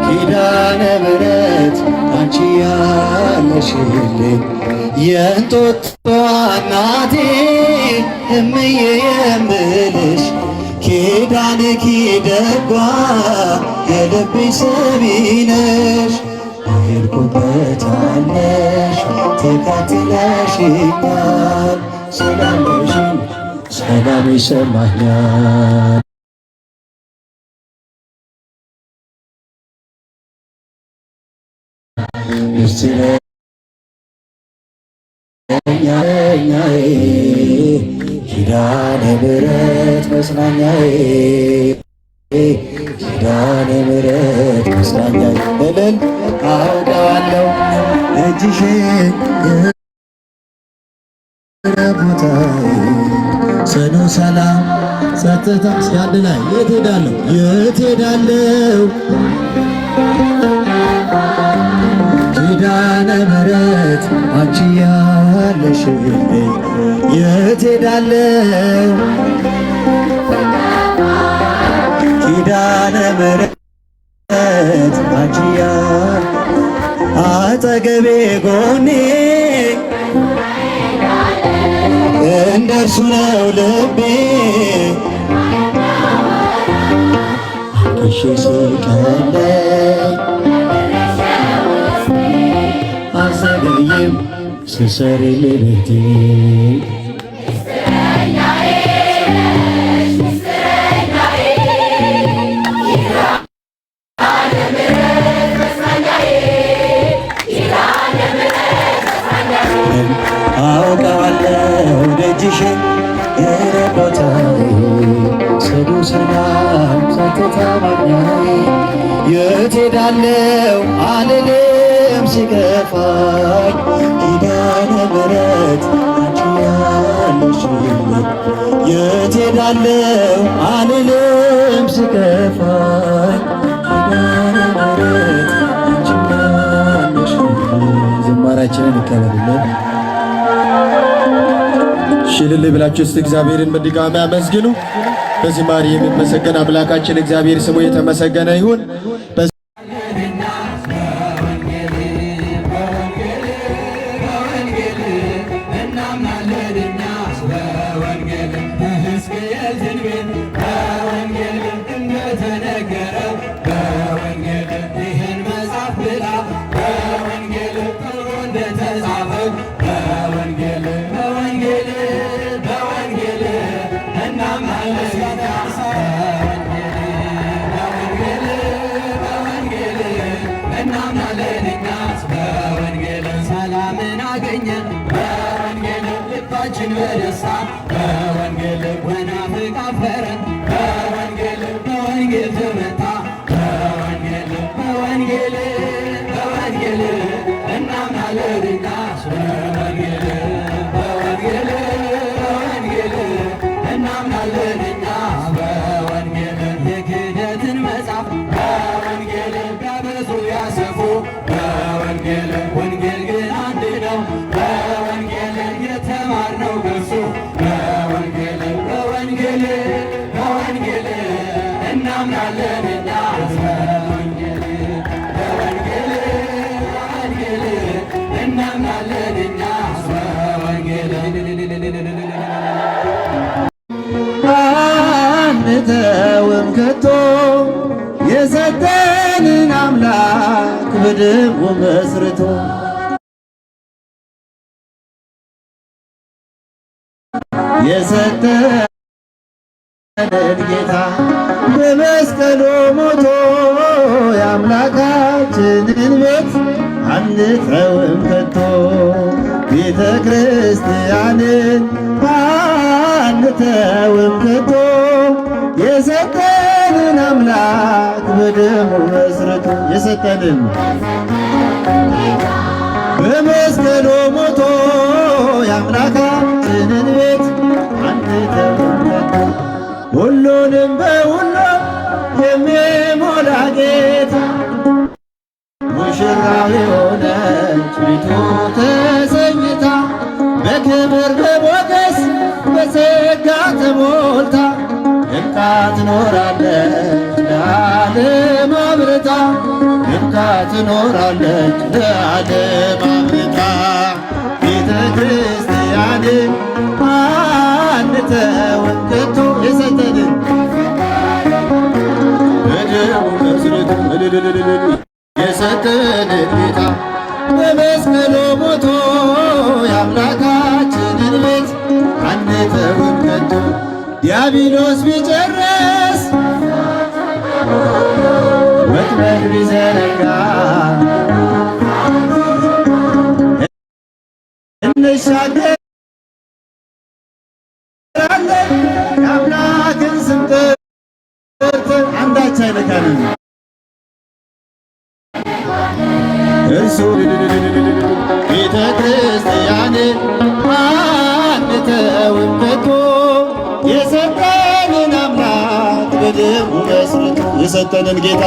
ኪዳነ ምሕረት አንቺ ያለሽልኝ የእንጦጦ እናቴ እምዬ የምልሽ ኪዳንኪ ደጓ የልቤ ሰቢነሽ በሄድኩበት አለሽ ተከትለሽኛል ስላለሽኝ ሰላም ይሰማኛል ምስጢረኛዬ ኪዳነ ምሕረት መጽናኛዬ ኪዳነ ምሕረት መጽናኛዬ እልል አውቀዋለሁ እጅሽን የረቦታዬ ጽኑ ሰላም ጸጥታ እስኪ አንድ ላይ የት ሄዳለሁ የት ሄዳለሁ ኪዳነ ምሕረት አንቺ ያለሽልኝ የት ሄዳለሁ ኪዳነ ምሕረት አንቺ አጠገቤ ጎኔ እንደርሱ ነው ልቤ ቅሽ ሲቀለኝ ስሰሪልኝ ቤቴ አውቃለሁ ደጅሽን የረቦታዬ ጽኑ ሰላም ጸጥታ ማግኛዬ የት ሄዳለሁ አልልም ሲከፋኝ ኪዳነ ምሕረት አንቺ ያለሽልኝ የት ሄዳለሁ አልልም ሲከፋኝ ኪዳነ ምሕረት አንቺ ያለሽልኝ። ዝማሬያችንን ይቀበሉልን። ሽልል ብላችሁ እስቲ እግዚአብሔርን በድጋሚ አመስግኑ። በዝማሬ የሚመሰገን አምላካችን እግዚአብሔር ስሙ የተመሰገነ ይሁን። በደስታ በወንጌል ወናፍቅ አፈረ በወንጌል በወንጌል ተመታ በወንጌል በወንጌል በወንጌል እናምናለንና በወንጌል በወንጌል በወንጌል እናምናለንና በወንጌል የክህደትን መጽሐፍ በወንጌል ቢያበዙ ያሰፉ በወንጌል ወንጌል ግን አንድ ነው በወንጌል የተማርነው ከሱ በወንጌል በወንጌል በወንጌል እናምናለንና በወንጌል በወንጌል በወንጌል እናምናለንና በወንጌል አንተውም ከቶ የሰጠንን አምላክ በደሙ መስርቶ የሰጠንን ጌታ በመስቀሉ ሞቶ የአምላካችንን ቤት አንተውም ከቶ ቤተ ክርስቲያንን አንተውም ከቶ የሰጠንን አምላክ በደሙ መስርቶ የሰጠንን በመስቀሉ ሞቶ የአምላካችንን ቤት አንተውም ከቶ ሁሉንም በሁሉ የሚሞላ ጌታ ሙሽራው የሆነች ቤቱ ተሰኝታ በክብር በሞገስ በጸጋ ተሞልታ ደምቃ ትኖራለች ለዓለም አብርታ ደምቃ ትኖራለች ለዓለም አብርታ ቤተ ክርስቲያንን አንተውም ከቶ የሰጠንን በደሙ መስርቶ የሰጠንን ጌታ በመስቀሉ ሞቶ የአምላካችንን ቤት አንተውም ከቶ ዲያብሎስ ቢጨርስ ወጥመድ ቢዘረጋ እንሻገራለን የአምላክን ስም ጠርተን አንዳች አይነካንም እርሱ ቤተ ክርስቲያንን አንተውም ከቶ የሰጠንን አምላክ በደሙ መስርቶ የሰጠንን ጌታ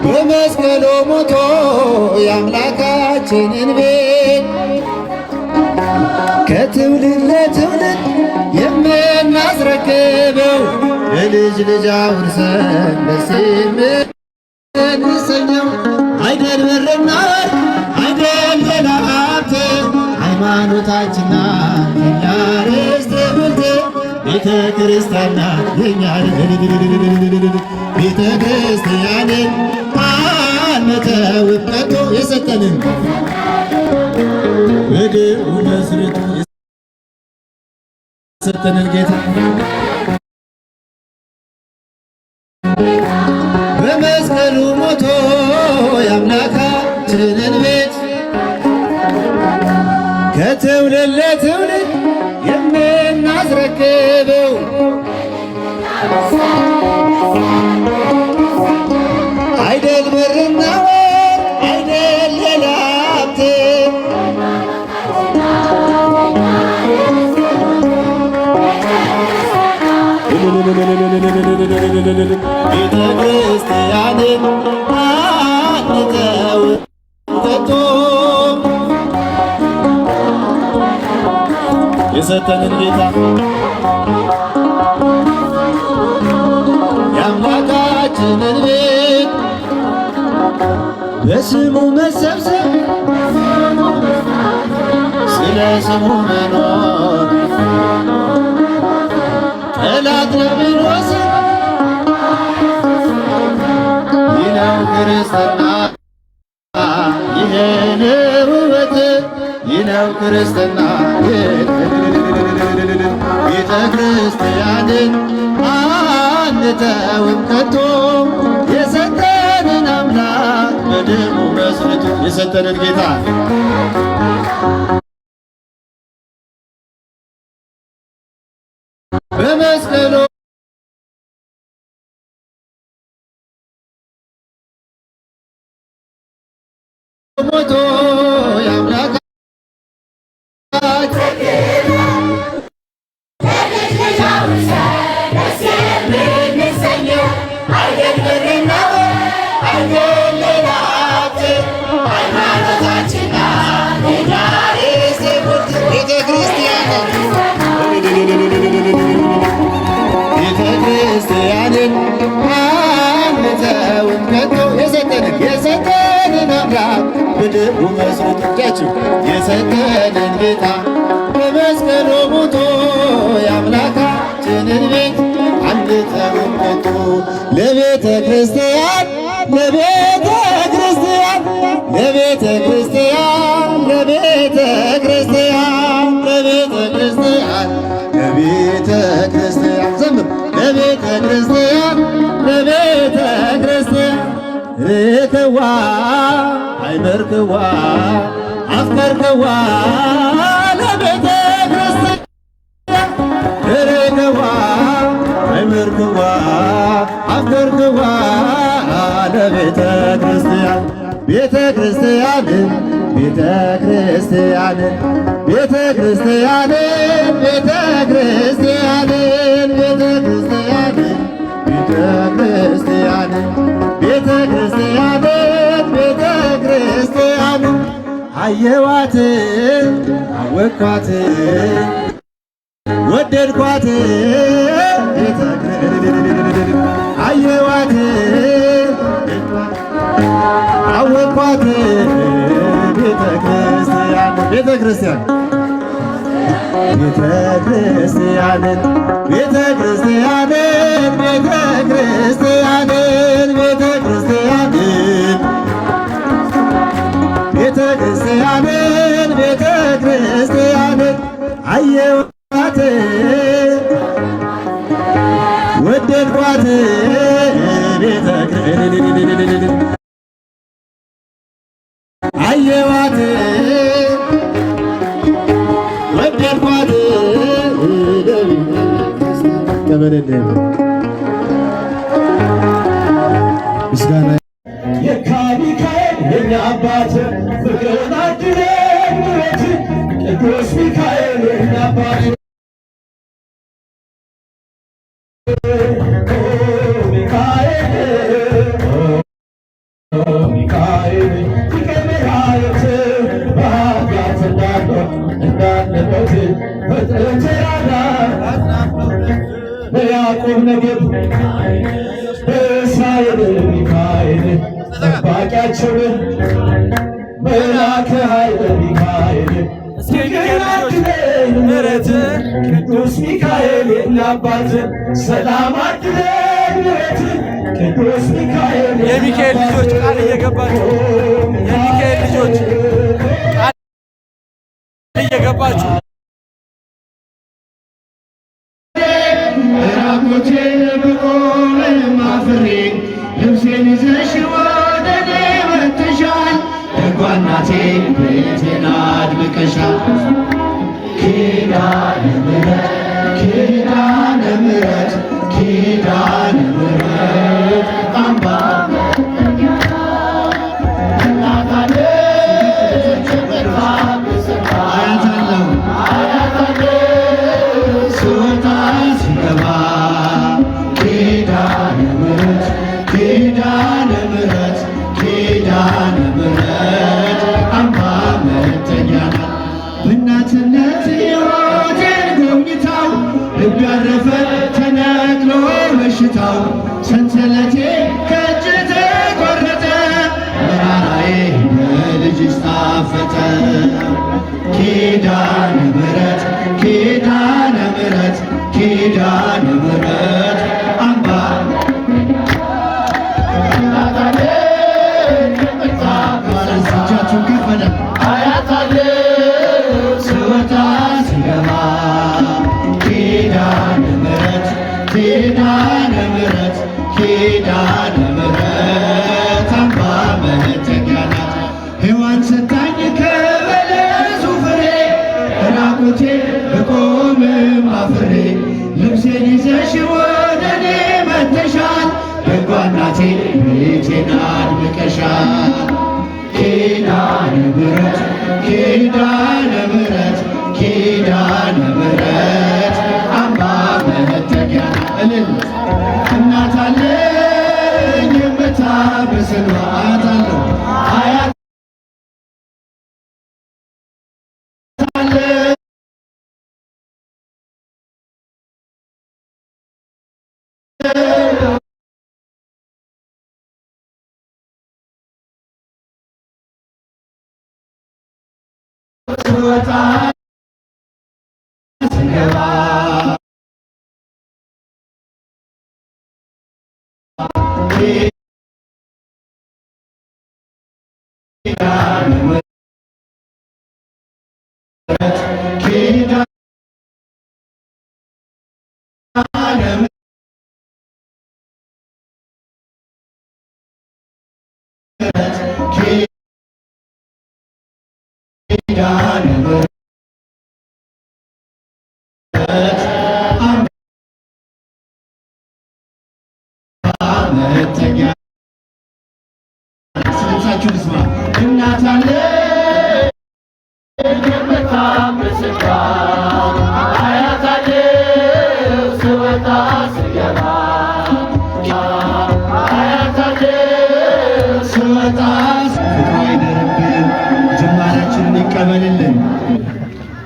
በመስቀሉ ሞቶ የአምላካችንን ቤት ከትውልድ ለትውልድ የምናስረክበው ለልጅ ልጅ አውርሰን ደስ የምንሰኘው አይደል ብርና ወርቅ አይደል ሌላ ሀብት ሃይማኖታችንና የኛ ርስት ብልት ቤተ ክርስቲያንና የኛ ቤተ ክርስቲያንን አንተውም ከቶ የሰጠንን የሰጠንን በደሙ መስርቶ የሰጠንን ጌታ በመስቀሉ ሞቶ የአምላካችንን ቤት ከትውልድ ለትውልድ የምናስረክበው አይደል ብርና ወርቅ አይደል ሌላ ሀብት ቤተ ክርስቲያንን አንተውም ከቶ የሰጠንን ጌታ የአምላካችንን ቤት በስሙ መሰብሰብ ስለ ስሙ መኖር ጠላት ለብሎስ ይህ ነው ክርስትና ይህን ውበት ይህ ነው ክርስትና ቤተ ክርስቲያንን አንተውም ከቶ የሰጠንን አምላክ በደሙ መስርቶ የሰጠንን ጌታ በመስቀሉ ሞቶ ቤተክርስቲያንን አንተውም ከቶ የሰጠንን አምላክ በደሙ መስርቶ እጃችሁ የሰጠንን ጌታ በመስቀሉ ሞቶ የአምላካችንን ቤት አንተውም ከቶ ለቤተ ክርስቲያን ለቤተ ክርስቲያን ለቤተ ክርስቲያን ለቤተ ክርስቲያን ለቤተ ክርስቲያን ለቤተ ክርስቲያን ዘምር ለቤተ ክርስቲያን ለቤተ ክርስቲያን ርክዋ አይመርክዋ አፍቀርክዋ ለቤተ ክርስቲያን ርክዋ አይመርክዋ አፍቀርክዋ ለቤተ ክርስቲያን ቤተ ክርስቲያንን ቤተ ክርስቲያንን ቤተ ክርስቲያንን ቤተ ክርስቲያንን ቤተ ክርስቲያንን ቤተ ክርስቲያንን ቤተ ክርስቲያንን ቤተ ክርስቲያንን አየዋት አወቅኳት ወደድኳት አየዋት አወቅኳት ቤተ ክርስቲያን ቤተ ክርስቲያን ቤተ ክርስቲያንን ቤተ ክርስቲያንን ቤተ ክርስቲያንን ቤተ ክርስቲያንን ቤተ ክርስቲያንን ቤተ ክርስቲያንን አየኋት ወደድኳት ቤተ ክርስቲያን አየኋት ወደድኳት ከበደደ ምስጋና የካ ሚካኤል የኛ አባት ፍቅርን አድለን ምሕረት ቅዱስ ሚካኤል የኛ አባት ሚካኤል ሊቀመላእክት በኃጢአት እንዳንሞት ፍጥረት በያዕቆብ ነገድ በእስራኤል ሚካኤል ጠባቂያቸው መልአከ ኃይለ ሚካኤል ምሕረት ቅዱስ ሚካኤል የእኛ አባት ሰላም አድለን ምሕረት ቅዱስ ሚካኤል የሚካኤል ልጆች ቃል እየገባችሁ የሚካኤል ልጆች የገባችሁ ራቁቴን ብቆም አፍሬ ልብሴን ይዘሽ ወደ እኔ መጥተሻል። ደጓ እናቴ ቤቴን አድምቀሻል። ኪዳነ ምሕረት ኪዳነ ምሕረት ኪዳነ ምሕረት አምባ ኪዳነ ምሕረት ኪዳነ ምሕረት አምባ መጠጊያ ናት። በእናትነት ሕይወቴን ጎብኝታው ልብ ያረፈ ተነቅሎ በሽታው ሰንሰለቴ ከእጅ ተቆረጠ መራራዬ በልጅሽ ጣፈጠ። ኪዳነ ምሕረት ኪዳነ ምሕረት ኪዳነ ምሕረት አምባ እጃችሁን ከፍ በለ ስወጣ ስገባ ኪዳነ ምሕረት ኪዳነ ምሕረት ኪዳነ ምሕረት አምባ መጠጊያ ናት። ሔዋን ሰጣኝ ከበለሱ ፍሬ ራቁቴ ብቆምም አፍሬ ልብሴን ይዘሽ ወደ እኔ መጥተሻል። ደጓ እናቴ ቤቴን አድምቀሻል። ኪዳነ ምሕረት ኪዳነ ምሕረት ኪዳነ ምሕረት አምባ መጠጊያ ናት። እልል እናት አለኝ የምታበስል አያት አለው አያት ስወጣ ስገባ ኪዳነ ምሕረት ኪዳነ ምሕረት ኪዳነ ምሕረት መጠጊያ ስለምሳችሁ ልስማ እናት አለኝ የምታበስል አያት አለኝ ስወጣ ስገባ አያት አለኝ ስወጣ ፍቅሯ ይደርብን ጅማሬያችንን ይቀበልልን።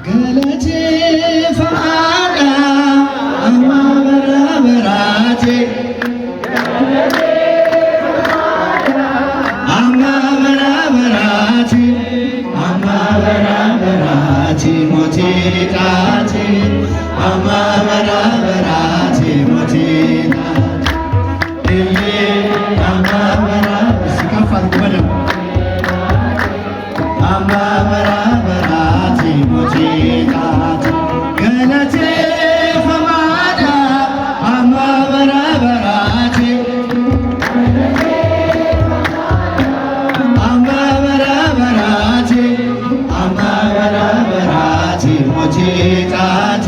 ገለቴ ፈአዳ አማ በረበራቴ አማ በረበራቴ አማ በረበራቴ ሞቴ ጣቴ አማ በረበራቴ ሞቴ ጣቴ አማ በራ እስከፍ አድርጉ በደምብ አማ በረበራቴ ሞቴ ጣቴ ገለቴ ፈማዳ አማ በረበራቴ አማ በረበራቴ አማ በረበራቴ ሞቴ ጣቴ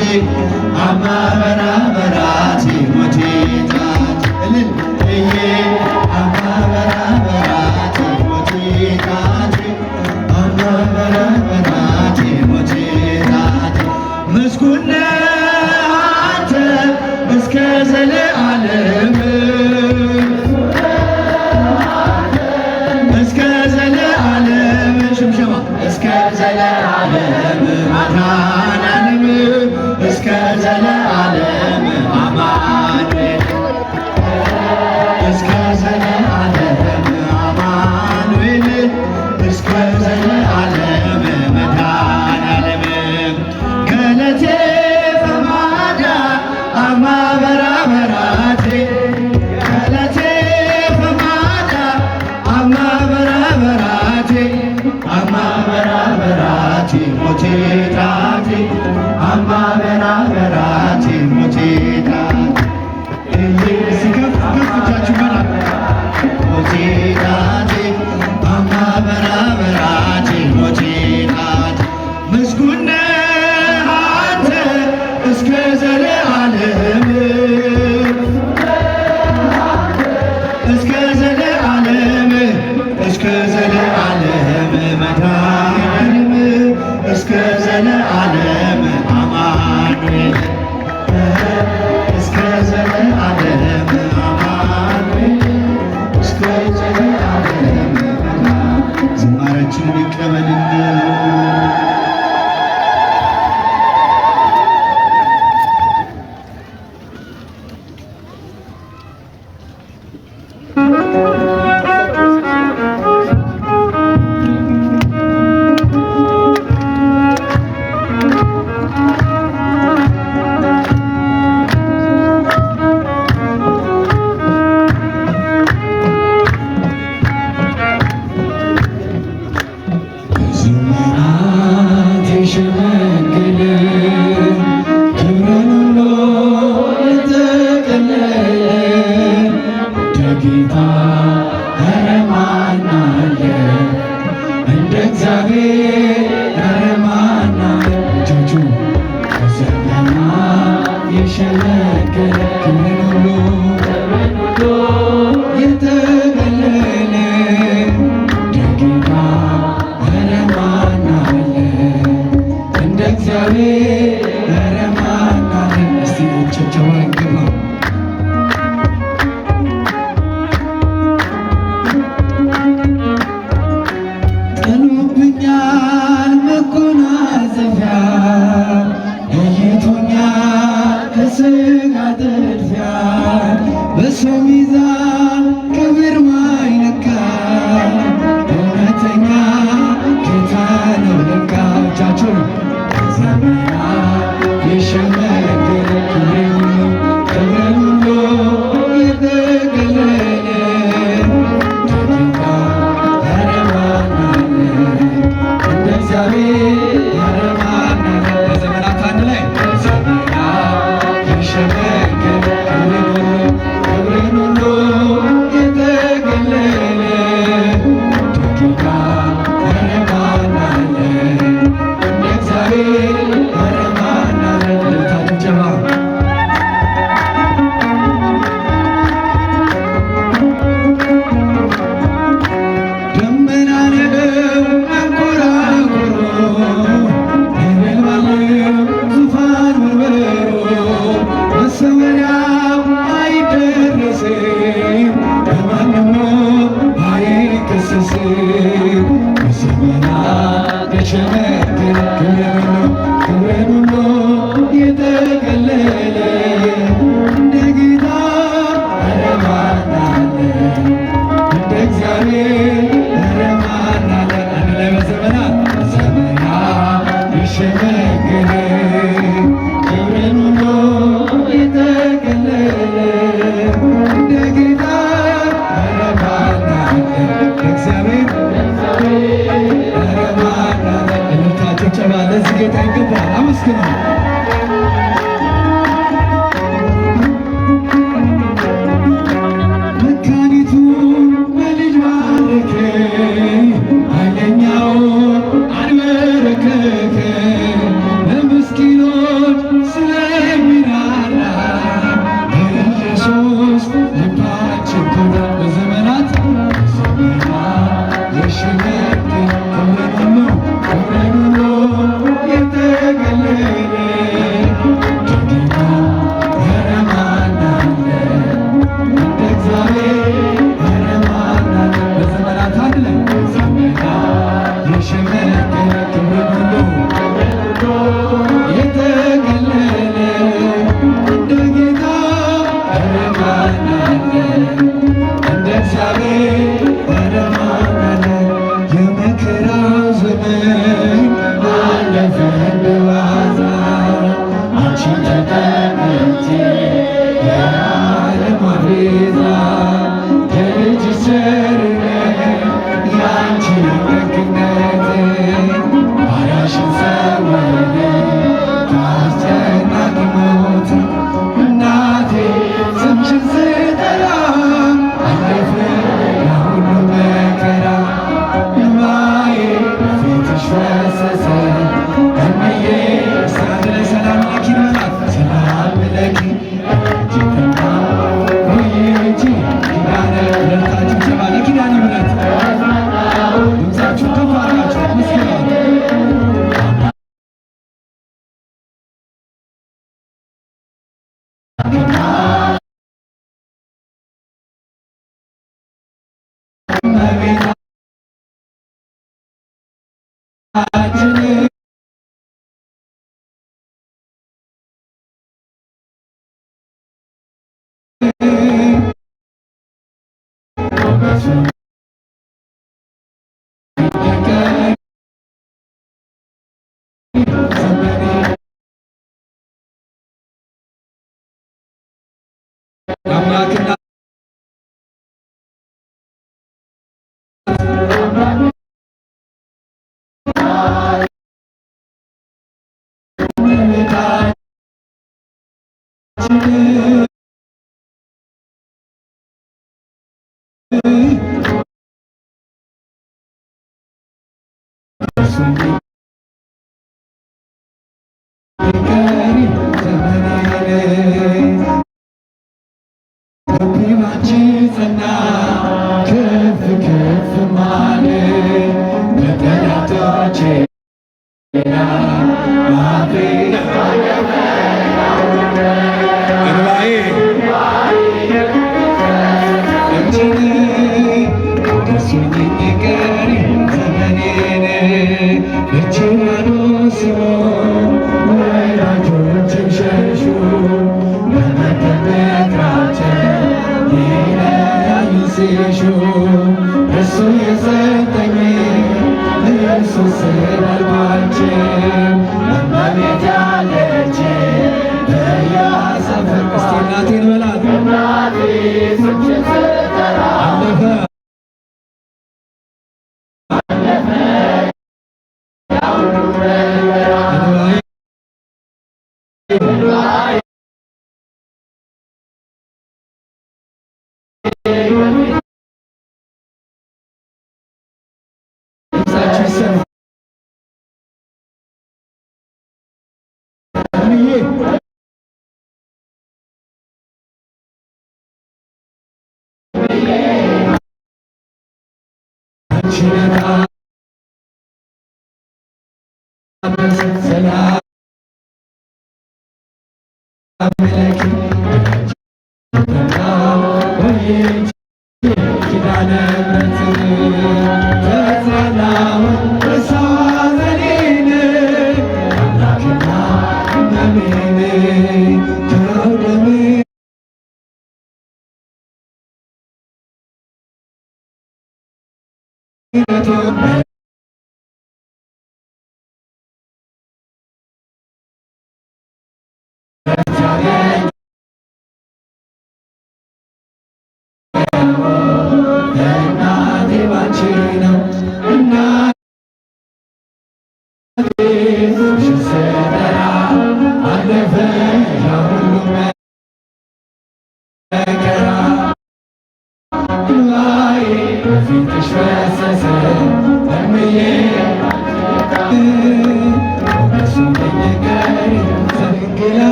አማ በረበራቴ ሞቴ ጣቴ እልል እዬ አማ በረበራቴ ሞቴ ጣቴ አማ በረበራቴ ሞቴ ጣቴ ምስጉን ነህ አንተ እስከ ዘለዓለም እስከ ዘለዓለም ሽምሸማ እስከ ዘለዓለም መድኃኔዓለም እስከ ዘለዓለም አማኑኤል እስከ ዘለዓለም አማኑኤል እስከ ዘለዓለም መድኃኔዓለም ገለቴ ፈማዳ አማ በረበራቴ ገለቴ ፈማዳ አማ በረበራቴ አማ በረበራቴ ሞቴ ጣቴ መጎናጸፊያ ለይቶኛል ከሥጋ ጥድፊያ በሰው ሚዛን ክብር ማይለካ እውነተኛ ጌታ ነው ለካ። እጃችሁን ዘመናት የሸመገለ ክብርን ሁሉ የጠቀለለ ጌታ ኧረ ማን አለ እንደ እግዚአብሔር ኧረ ማን አለ። ለዘመናት አንድ ላይ ዘመናት የሸመገለ ክብርን ሁሉ የጠቀለለ ጌታ ኧረ ማን አለ እንደ እግዚአብሔር ኧረ ማን አለ። ልታጭብጨባ ደመና ነው አንኮራኩሮ ነበልባል ነው ዙፋን ወንበሩ መሰወሪያው አይደረስም በማንም አይከሰስም። በዘመናት የሸመገለ ክብርን ሁሉ የጠቀለለ እንደ ጌታ ኧረ ማን አለ እንደ እግዚአብሔር ኧረ ማን አለ። አንድ ላይ በዘመናት የሸመገለ ክብርን ሁሉ የጠቀለለ እንደ ጌታ ኧረ ማን አለ እግዚአብሔር ኧረ ማን አለ። እልልታ ጭብጨባ ለዚህ ጌታ ይገባል። አመስግነው። መካኒቱ በልጅ ባረከ ኃይለኛውን አንበረከከ ለምስኪኖች ስለሚራራ በኢየሱስ ልባችን ኮራ። በዘመናት የሸመገለ ክብርን ሁሉ የጠቀለለ ጌታ ኧረ ማን አለ እንደ እግዚአብሔር ኧረ ማን አለ። በዘመናት አንድ ላይ ዘመናት የሸመገለ ክብርን ሁሉ የጠቀለለ እንደ ጌታ ኧረ ማን አለ እንደ እግዚአብሔር ኧረ ማን አለ። የመከራው ዘመን አለፈ እንደ ዋዛ አንቺን ተጠግቼ የዓለም ቤዛ የልጅሽ ቸርነት ያንቺ ደግነት ባሪያሽን ሰወረ ከአስጨናቂ ሞት እናቴ ስምሽን ስጠራ አለፈ ያ ሁሉ መከራ እንባዬ ፊትሽ ፈሰሰ እምዬ ሰላም ለሰላም ለኪ በላት ሰላም ለኪ እጅተና ውይይቺ ኪዳነ ምሕረት ጭብጨባ ለኪዳነ ምሕረት ድምፃችሁ ከፍ አድርጋችሁ ምስጋና አምላክና Simon ሰጠኝ ኢየሱስ ባልባች እመቤት ያለች በያሰፈር እስቲ እናቴን በላት እናቴ ስምሽን ስጠራ አለፈ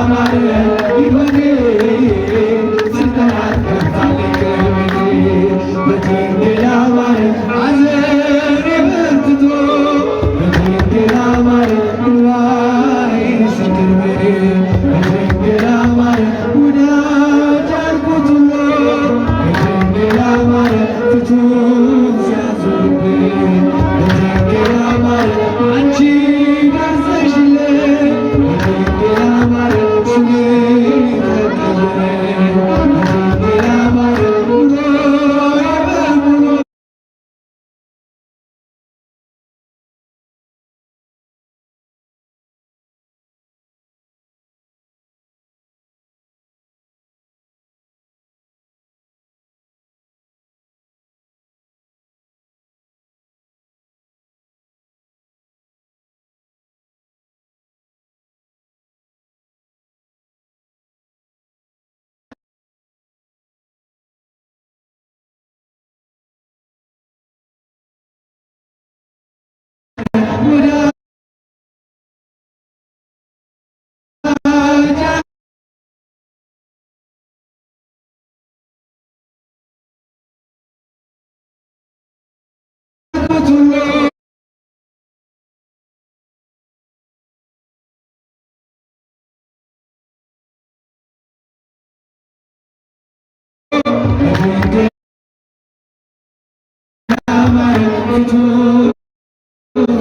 Mama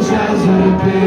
Shazur pe,